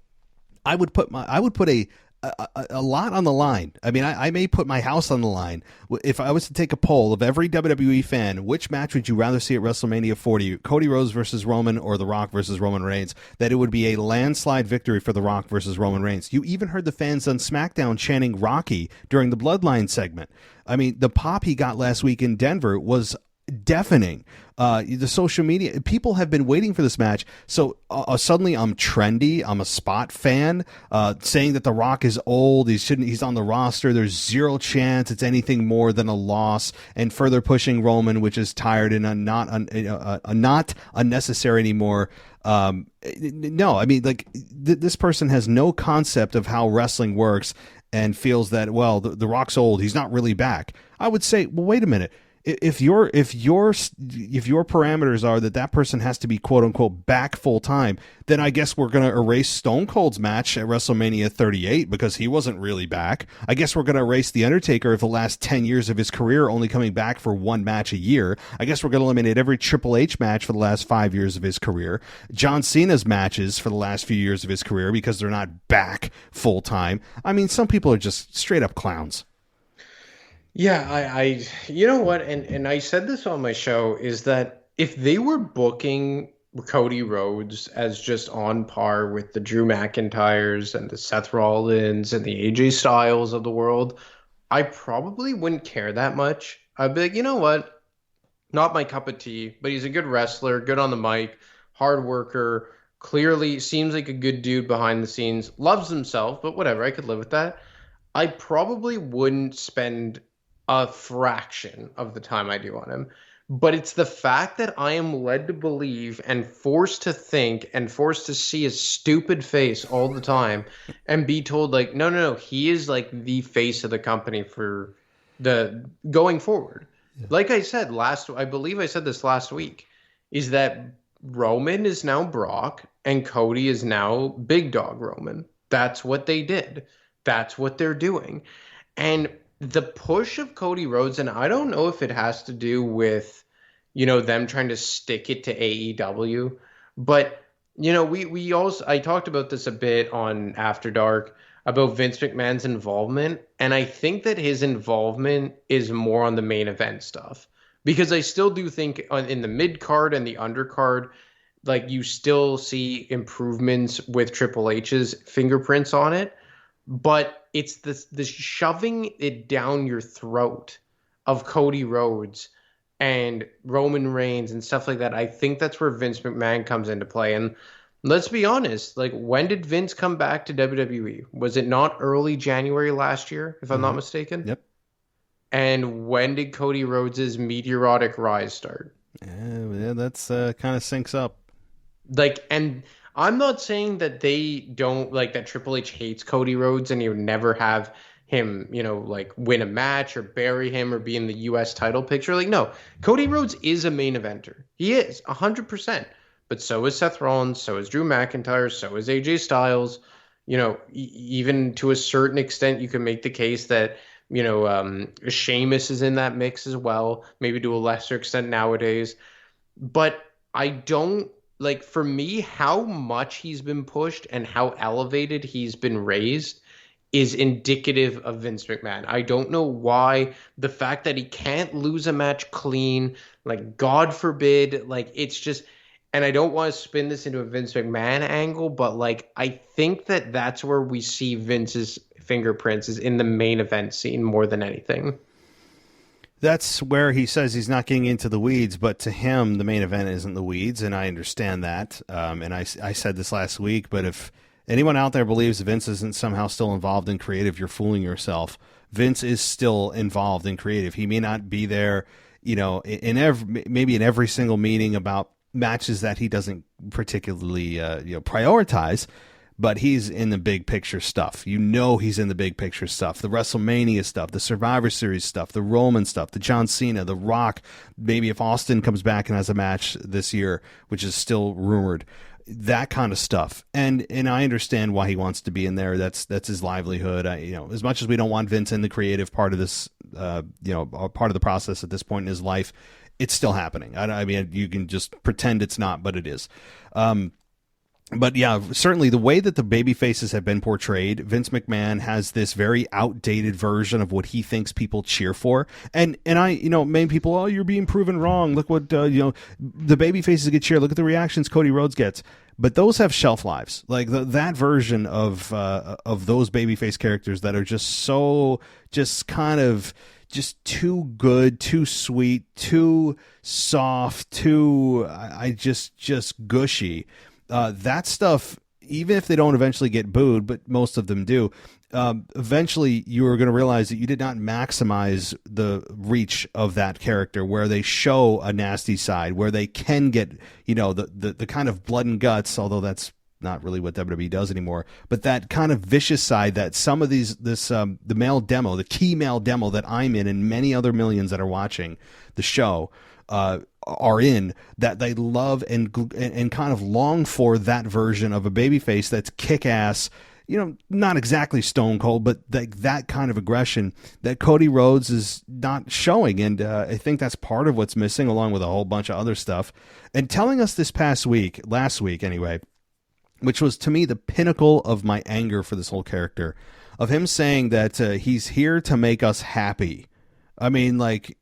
I would put a lot on the line. I mean, I may put my house on the line. If I was to take a poll of every WWE fan, which match would you rather see at WrestleMania 40, Cody Rhodes versus Roman or The Rock versus Roman Reigns, that it would be a landslide victory for The Rock versus Roman Reigns. You even heard the fans on SmackDown chanting Rocky during the Bloodline segment. I mean, the pop he got last week in Denver was deafening. The social media, people have been waiting for this match. So suddenly I'm trendy. I'm a spot fan, saying that The Rock is old. He's on the roster. There's zero chance it's anything more than a loss, and further pushing Roman, which is tired and not unnecessary anymore. No, I mean, like this person has no concept of how wrestling works and feels that, well, the Rock's old. He's not really back. I would say, well, wait a minute. If your parameters are that person has to be quote unquote back full time, then I guess we're going to erase Stone Cold's match at WrestleMania 38 because he wasn't really back. I guess we're going to erase The Undertaker of the last 10 years of his career only coming back for one match a year. I guess we're going to eliminate every Triple H match for the last 5 years of his career. John Cena's matches for the last few years of his career because they're not back full time. I mean, some people are just straight up clowns. Yeah, I you know what, and I said this on my show, is that if they were booking Cody Rhodes as just on par with the Drew McIntyres and the Seth Rollins and the AJ Styles of the world, I probably wouldn't care that much. I'd be like, you know what, not my cup of tea, but he's a good wrestler, good on the mic, hard worker, clearly seems like a good dude behind the scenes, loves himself, but whatever, I could live with that. I probably wouldn't spend a fraction of the time I do on him. But it's the fact that I am led to believe and forced to think and forced to see his stupid face all the time and be told, like, no, he is like the face of the company for the going forward. Yeah. Like I said I believe I said this last week, is that Roman is now Brock and Cody is now Big Dog Roman. That's what they did. That's what they're doing. And the push of Cody Rhodes, and I don't know if it has to do with, them trying to stick it to AEW, but, we also, I talked about this a bit on After Dark about Vince McMahon's involvement, and I think that his involvement is more on the main event stuff, because I still do think in the mid card and the undercard, like you still see improvements with Triple H's fingerprints on it, but it's this shoving it down your throat of Cody Rhodes and Roman Reigns and stuff like that. I think that's where Vince McMahon comes into play. And let's be honest, like, when did Vince come back to WWE? Was it not early January last year, if I'm not mistaken? Yep. And when did Cody Rhodes' meteoric rise start? Yeah, that's kind of syncs up. Like, and I'm not saying that they don't, like, that Triple H hates Cody Rhodes and he would never have him, you know, like, win a match or bury him or be in the U.S. title picture. Like, no, Cody Rhodes is a main eventer. He is 100%. But so is Seth Rollins, so is Drew McIntyre, so is AJ Styles. You know, even to a certain extent, you can make the case that, you know, Sheamus is in that mix as well, maybe to a lesser extent nowadays. But I don't, like, for me, how much he's been pushed and how elevated he's been raised is indicative of Vince McMahon. I don't know why. The fact that he can't lose a match clean, like, God forbid, like, it's just, and I don't want to spin this into a Vince McMahon angle, but, like, I think that that's where we see Vince's fingerprints, is in the main event scene more than anything. That's where he says he's not getting into the weeds, but to him, the main event isn't the weeds, and I understand that. And I said this last week, but if anyone out there believes Vince isn't somehow still involved in creative, you're fooling yourself. Vince is still involved in creative. He may not be there, you know, maybe in every single meeting about matches that he doesn't particularly prioritize, but he's in the big picture stuff. You know, he's in the big picture stuff, the WrestleMania stuff, the Survivor Series stuff, the Roman stuff, the John Cena, the Rock. Maybe if Austin comes back and has a match this year, which is still rumored, that kind of stuff. And I understand why he wants to be in there. That's his livelihood. As much as we don't want Vince in the creative part of this, part of the process at this point in his life, it's still happening. I mean, you can just pretend it's not, but it is. But yeah, certainly the way that the baby faces have been portrayed, Vince McMahon has this very outdated version of what he thinks people cheer for. And many people, oh, you're being proven wrong. Look what, the baby faces get cheered. Look at the reactions Cody Rhodes gets. But those have shelf lives. Like that version of those babyface characters that are just too good, too sweet, too soft, too just gushy. That stuff, even if they don't eventually get booed, but most of them do, eventually you are going to realize that you did not maximize the reach of that character, where they show a nasty side, where they can get, the kind of blood and guts, although that's not really what WWE does anymore, but that kind of vicious side that some of the male demo, the key male demo that I'm in and many other millions that are watching the show, are in, that they love and kind of long for, that version of a babyface that's kick-ass, not exactly stone cold, but that kind of aggression that Cody Rhodes is not showing. And I think that's part of what's missing, along with a whole bunch of other stuff. And telling us this last week anyway, which was to me the pinnacle of my anger for this whole character, of him saying that he's here to make us happy. I mean, like,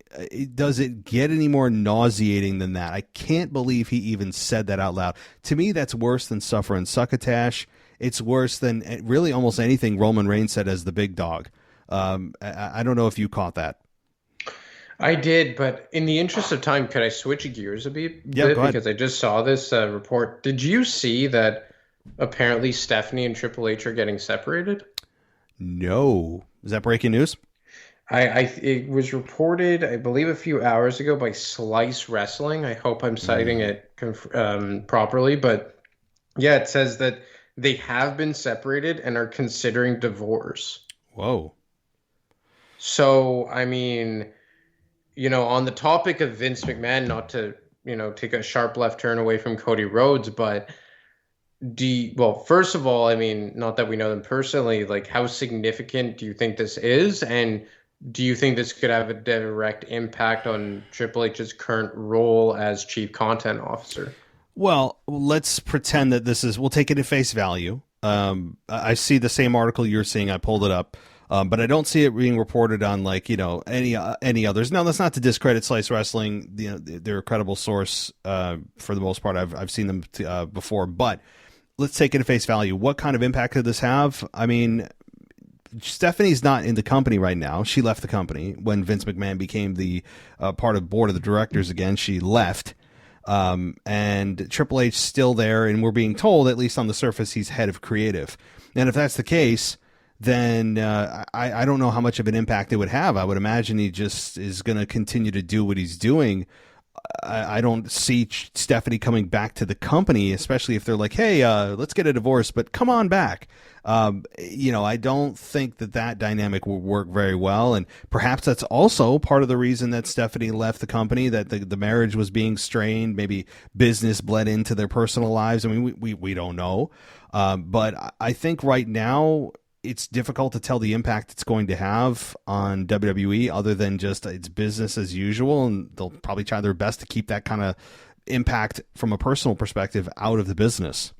does it get any more nauseating than that? I can't believe he even said that out loud. To me, that's worse than Suffer and Succotash. It's worse than really almost anything Roman Reigns said as the big dog. I don't know if you caught that. I did, but in the interest of time, could I switch gears a bit? Yeah, go ahead. Because I just saw this report. Did you see that apparently Stephanie and Triple H are getting separated? No. Is that breaking news? It was reported, I believe, a few hours ago by Slice Wrestling. I hope I'm citing it properly, but yeah, it says that they have been separated and are considering divorce. Whoa. So, I mean, on the topic of Vince McMahon, not to, take a sharp left turn away from Cody Rhodes, but first of all, I mean, not that we know them personally, like, how significant do you think this is? And do you think this could have a direct impact on Triple H's current role as chief content officer? Well, let's pretend that we'll take it at face value. I see the same article you're seeing. I pulled it up. But I don't see it being reported on any others. Now, that's not to discredit Slice Wrestling. They're a credible source for the most part. I've seen them before, but let's take it at face value. What kind of impact could this have? I mean, Stephanie's not in the company right now. She left the company when Vince McMahon became the part of the board of the directors again. She left. And Triple H's still there, and we're being told, at least on the surface, he's head of creative. And if that's the case, then I don't know how much of an impact it would have. I would imagine he just is going to continue to do what he's doing. I don't see Stephanie coming back to the company, especially if they're like, hey, let's get a divorce, but come on back. I don't think that dynamic will work very well. And perhaps that's also part of the reason that Stephanie left the company, that the marriage was being strained. Maybe business bled into their personal lives. I mean, we don't know. But I think right now it's difficult to tell the impact it's going to have on WWE other than just it's business as usual. And they'll probably try their best to keep that kind of impact from a personal perspective out of the business.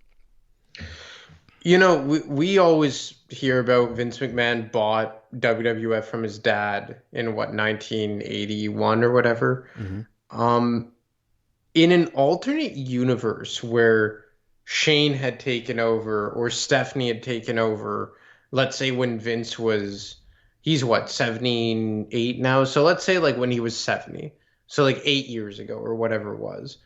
We always hear about Vince McMahon bought WWF from his dad in 1981 or whatever. Mm-hmm. In an alternate universe where Shane had taken over or Stephanie had taken over, let's say when Vince he's 78 now. So let's say when he was 70. So 8 years ago or whatever it was.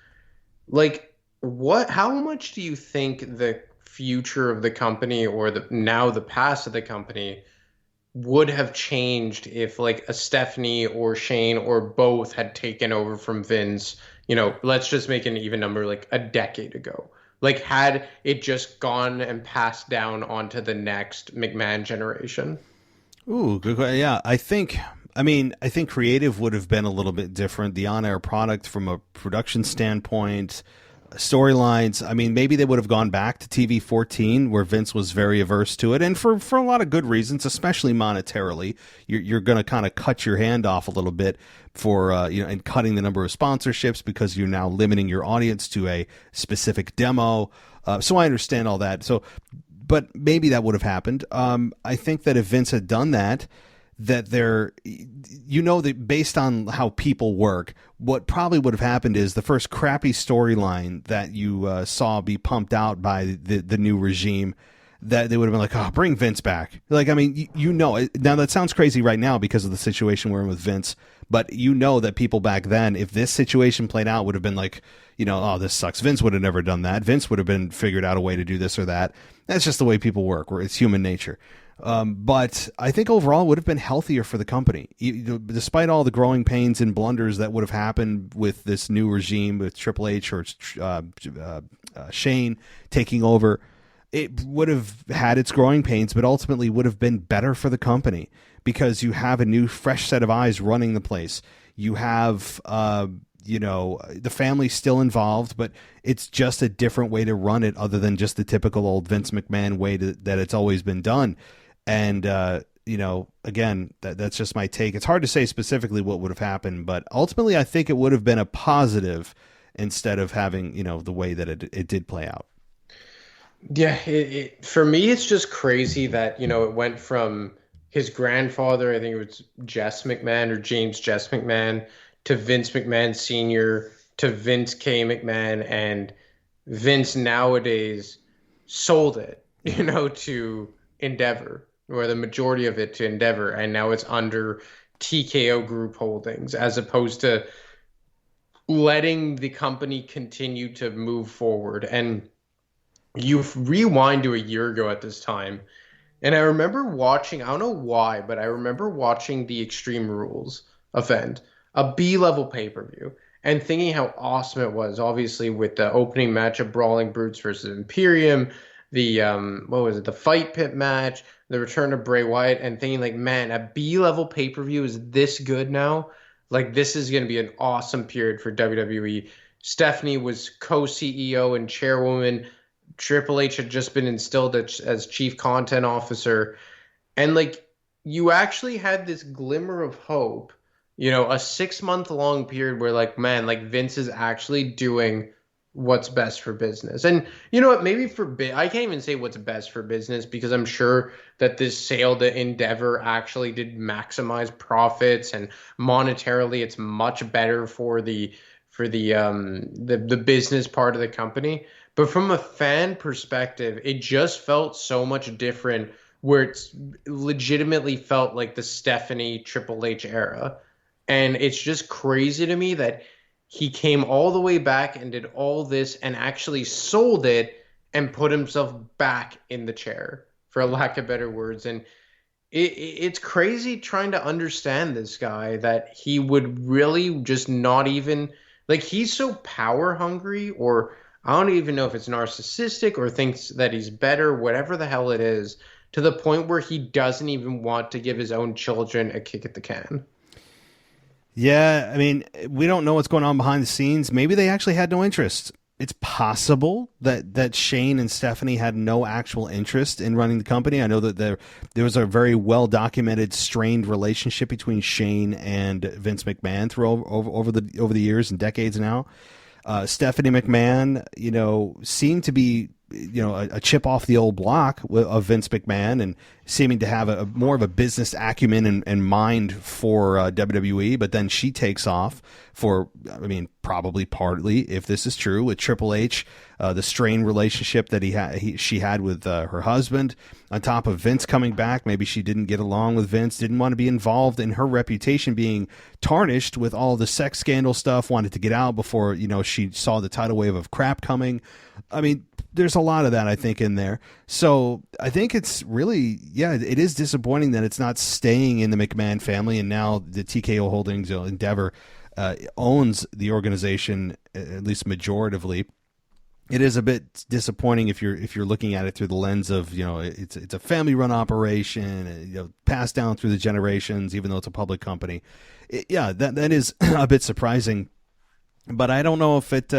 How much do you think the future of the company or the past of the company would have changed if a Stephanie or Shane or both had taken over from Vince, let's just make an even number, a decade ago? Had it just gone and passed down onto the next McMahon generation? Ooh, good question. Yeah, I think creative would have been a little bit different. The on-air product from a production standpoint, storylines. I mean, maybe they would have gone back to TV 14 where Vince was very averse to it. And for a lot of good reasons, especially monetarily, you're going to kind of cut your hand off a little bit for, and cutting the number of sponsorships because you're now limiting your audience to a specific demo. So I understand all that. But maybe that would have happened. I think that if Vince had done that, that that based on how people work, what probably would have happened is the first crappy storyline that you saw be pumped out by the new regime, that they would have been like, oh, bring Vince back. Now that sounds crazy right now because of the situation we're in with Vince, but that people back then, if this situation played out, would have been like, oh, this sucks. Vince would have never done that. Vince would have figured out a way to do this or that. That's just the way people work. It's human nature. But I think overall it would have been healthier for the company, despite all the growing pains and blunders that would have happened with this new regime with Triple H or Shane taking over. It would have had its growing pains, but ultimately would have been better for the company because you have a new, fresh set of eyes running the place. You have, the family's still involved, but it's just a different way to run it other than just the typical old Vince McMahon way that it's always been done. And, again, that's just my take. It's hard to say specifically what would have happened, but ultimately I think it would have been a positive instead of having, the way that it did play out. Yeah, for me, it's just crazy that, it went from his grandfather, I think it was Jess McMahon or James Jess McMahon, to Vince McMahon Sr., to Vince K. McMahon, and Vince nowadays sold it, to Endeavor, or the majority of it to Endeavor, and now it's under TKO Group Holdings, as opposed to letting the company continue to move forward. And you rewind to a year ago at this time, and I remember watching, I don't know why, but I remember watching the Extreme Rules event, a B-level pay-per-view, and thinking how awesome it was, obviously with the opening match of Brawling Brutes versus Imperium, the, the Fight Pit match, the return of Bray Wyatt, and thinking man, a B-level pay-per-view is this good now? This is going to be an awesome period for WWE. Stephanie was co-CEO and chairwoman. Triple H had just been instilled as chief content officer. And you actually had this glimmer of hope, a 6-month long period where Vince is actually doing what's best for business. And you know what? Maybe I can't even say what's best for business, because I'm sure that this sale to Endeavor actually did maximize profits, and monetarily it's much better for the business part of the company. But from a fan perspective, it just felt so much different, where it's legitimately felt like the Stephanie Triple H era. And it's just crazy to me that he came all the way back and did all this and actually sold it and put himself back in the chair, for lack of better words. And it's crazy trying to understand this guy, that he would really just not even, like, he's so power hungry, or I don't even know if it's narcissistic or thinks that he's better, whatever the hell it is, to the point where he doesn't even want to give his own children a kick at the can. Yeah, I mean, we don't know what's going on behind the scenes. Maybe they actually had no interest. It's possible that Shane and Stephanie had no actual interest in running the company. I know that there was a very well-documented strained relationship between Shane and Vince McMahon over the years and decades now. Stephanie McMahon, seemed to be, a chip off the old block of Vince McMahon, and seeming to have a more of a business acumen and mind for WWE. But then she takes off for, probably partly, if this is true, with Triple H, the strained relationship that she had with her husband, on top of Vince coming back. Maybe she didn't get along with Vince, didn't want to be involved in her reputation being tarnished with all the sex scandal stuff, wanted to get out before, she saw the tidal wave of crap coming. I mean, there's a lot of that, I think, in there. So I think it's really, it is disappointing that it's not staying in the McMahon family, and now the TKO Holdings Endeavor owns the organization, at least majoritively. It is a bit disappointing if you're looking at it through the lens of, it's a family run operation, passed down through the generations, even though it's a public company. That is a bit surprising. But I don't know if it,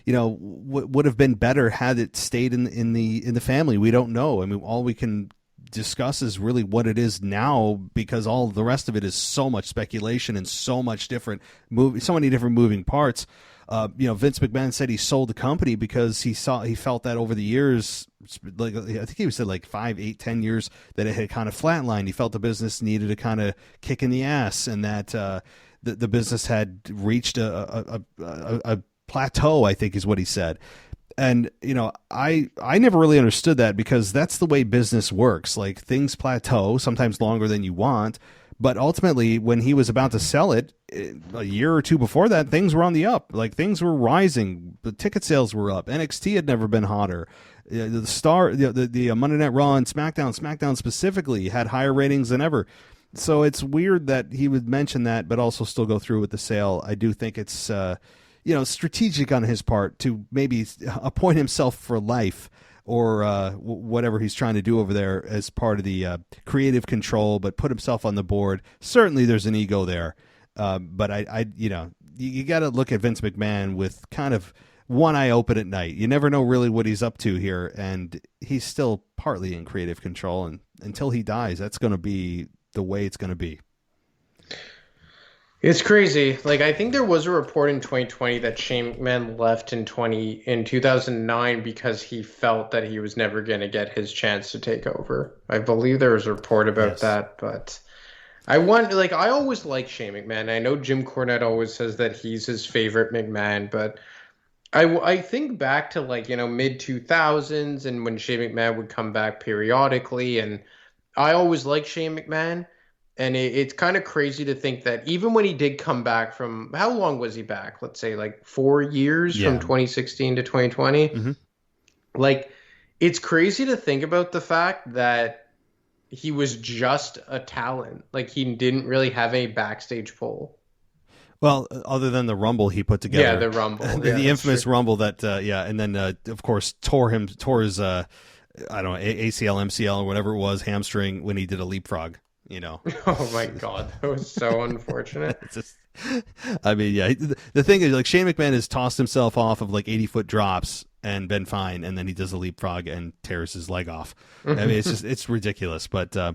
would have been better had it stayed in the family. We don't know. I mean, all we can discuss is really what it is now, because all the rest of it is so much speculation and so much so many different moving parts. Vince McMahon said he sold the company because he felt that over the years, like I think he said like 5, 8, 10 years, that it had kind of flatlined. He felt the business needed a kind of kick in the ass, and that the business had reached a plateau, I think is what he said. And, I never really understood that, because that's the way business works. Like, things plateau, sometimes longer than you want. But ultimately, when he was about to sell it, a year or two before that, things were on the up. Like, things were rising. The ticket sales were up. NXT had never been hotter. The Monday Night Raw and SmackDown specifically, had higher ratings than ever. So it's weird that he would mention that, but also still go through with the sale. I do think it's, strategic on his part to maybe appoint himself for life, or whatever he's trying to do over there as part of the creative control, but put himself on the board. Certainly there's an ego there. But you got to look at Vince McMahon with kind of one eye open at night. You never know really what he's up to here. And he's still partly in creative control. And until he dies, that's going to be the way it's going to be. It's crazy. Like, I think there was a report in 2020 that Shane McMahon left in 2009 because he felt that he was never going to get his chance to take over. I believe there was a report about that, but I always like Shane McMahon. I know Jim Cornette always says that he's his favorite McMahon, but I think back to mid 2000s, and when Shane McMahon would come back periodically, and I always liked Shane McMahon. And it's kind of crazy to think that even when he did come back from, how long was he back? Let's say 4 years from 2016 to 2020. Mm-hmm. It's crazy to think about the fact that he was just a talent. Like, he didn't really have any backstage pull. Well, other than the Rumble he put together. Yeah, the Rumble. the infamous Rumble that, and then, of course, tore his, ACL, MCL, or whatever it was, hamstring, when he did a leapfrog. Oh my God, that was so unfortunate. The thing is, Shane McMahon has tossed himself off of 80-foot drops and been fine, and then he does a leapfrog and tears his leg off. It's ridiculous. But I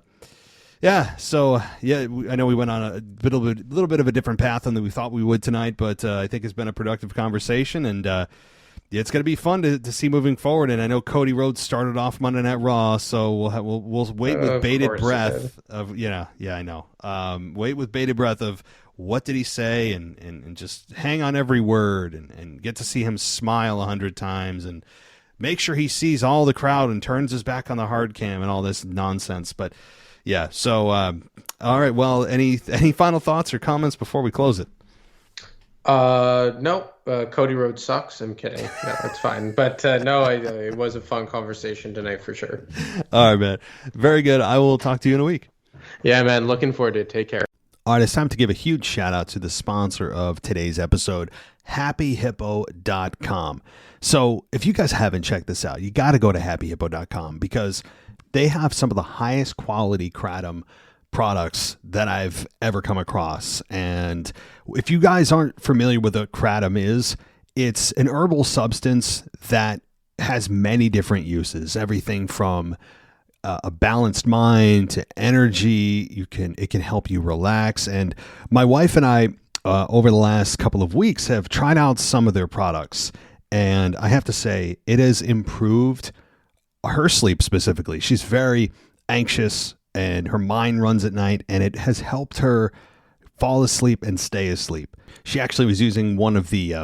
know we went on a little bit of a different path than we thought we would tonight, but I think it's been a productive conversation, and it's going to be fun to see moving forward. And I know Cody Rhodes started off Monday Night Raw, so we'll wait with bated breath of I know. Wait with bated breath of what did he say, and just hang on every word and get to see him smile 100 times and make sure he sees all the crowd and turns his back on the hard cam and all this nonsense. But yeah, so all right. Well, any final thoughts or comments before we close it? No. Cody Rhodes sucks. I'm kidding. No, it's fine. But no, it was a fun conversation tonight for sure. All right, man. Very good. I will talk to you in a week. Yeah, man. Looking forward to it. Take care. All right, it's time to give a huge shout out to the sponsor of today's episode, happyhippo.com. So if you guys haven't checked this out, you got to go to happyhippo.com because they have some of the highest quality kratom products that I've ever come across. And if you guys aren't familiar with what kratom is, it's an herbal substance that has many different uses, everything from a balanced mind to energy. It can help you relax. And my wife and I, over the last couple of weeks, have tried out some of their products. And I have to say, it has improved her sleep specifically. She's very anxious and her mind runs at night, and it has helped her fall asleep and stay asleep. She actually was using one of the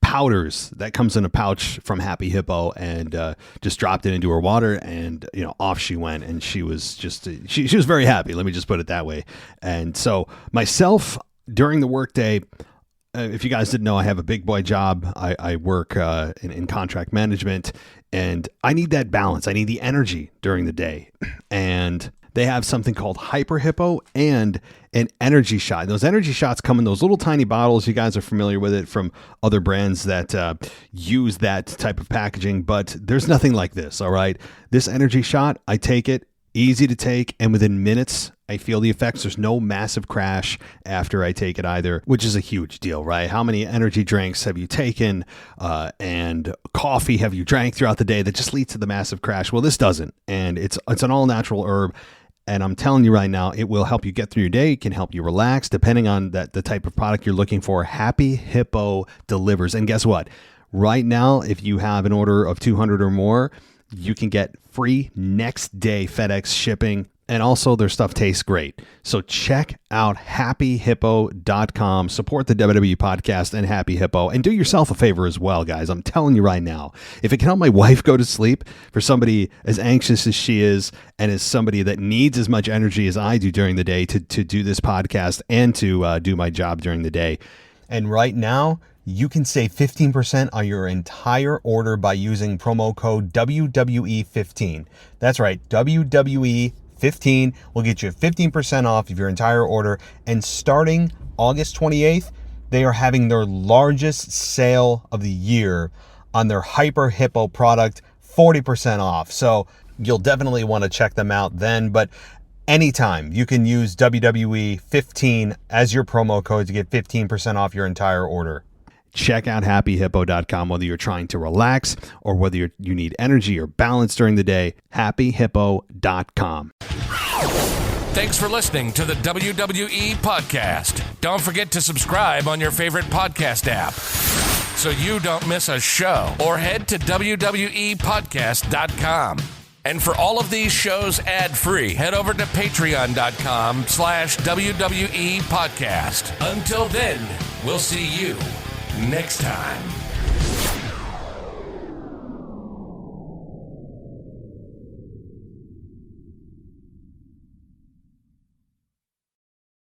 powders that comes in a pouch from Happy Hippo and just dropped it into her water, and off she went, and she was just she was very happy. Let me just put it that way. And so myself, during the workday, if you guys didn't know, I have a big boy job. I work in contract management, and I need that balance. I need the energy during the day, and they have something called Hyper Hippo and an energy shot. Those energy shots come in those little tiny bottles. You guys are familiar with it from other brands that use that type of packaging, but there's nothing like this, all right? This energy shot, I take it, easy to take, and within minutes, I feel the effects. There's no massive crash after I take it either, which is a huge deal, right? How many energy drinks have you taken and coffee have you drank throughout the day that just leads to the massive crash? Well, this doesn't, and it's an all-natural herb. And I'm telling you right now, it will help you get through your day. It can help you relax, depending on the type of product you're looking for. Happy Hippo delivers. And guess what? Right now, if you have an order of 200 or more, you can get free next day FedEx shipping. And also their stuff tastes great. So check out happyhippo.com. Support the WWE podcast and Happy Hippo. And do yourself a favor as well, guys. I'm telling you right now, if it can help my wife go to sleep, for somebody as anxious as she is and as somebody that needs as much energy as I do during the day to do this podcast and to do my job during the day. And right now, you can save 15% on your entire order by using promo code WWE15. That's right, WWE15 will get you 15% off of your entire order. And starting August 28th, they are having their largest sale of the year on their Hyper Hippo product, 40% off. So you'll definitely want to check them out then. But anytime you can use WWE15 as your promo code to get 15% off your entire order. Check out happyhippo.com, whether you're trying to relax or whether you need energy or balance during the day. happyhippo.com. Thanks for listening to the WWE podcast. Don't forget to subscribe on your favorite podcast app so you don't miss a show, or head to WWEpodcast.com. And for all of these shows ad-free, head over to patreon.com/WWE podcast. Until then, we'll see you next time.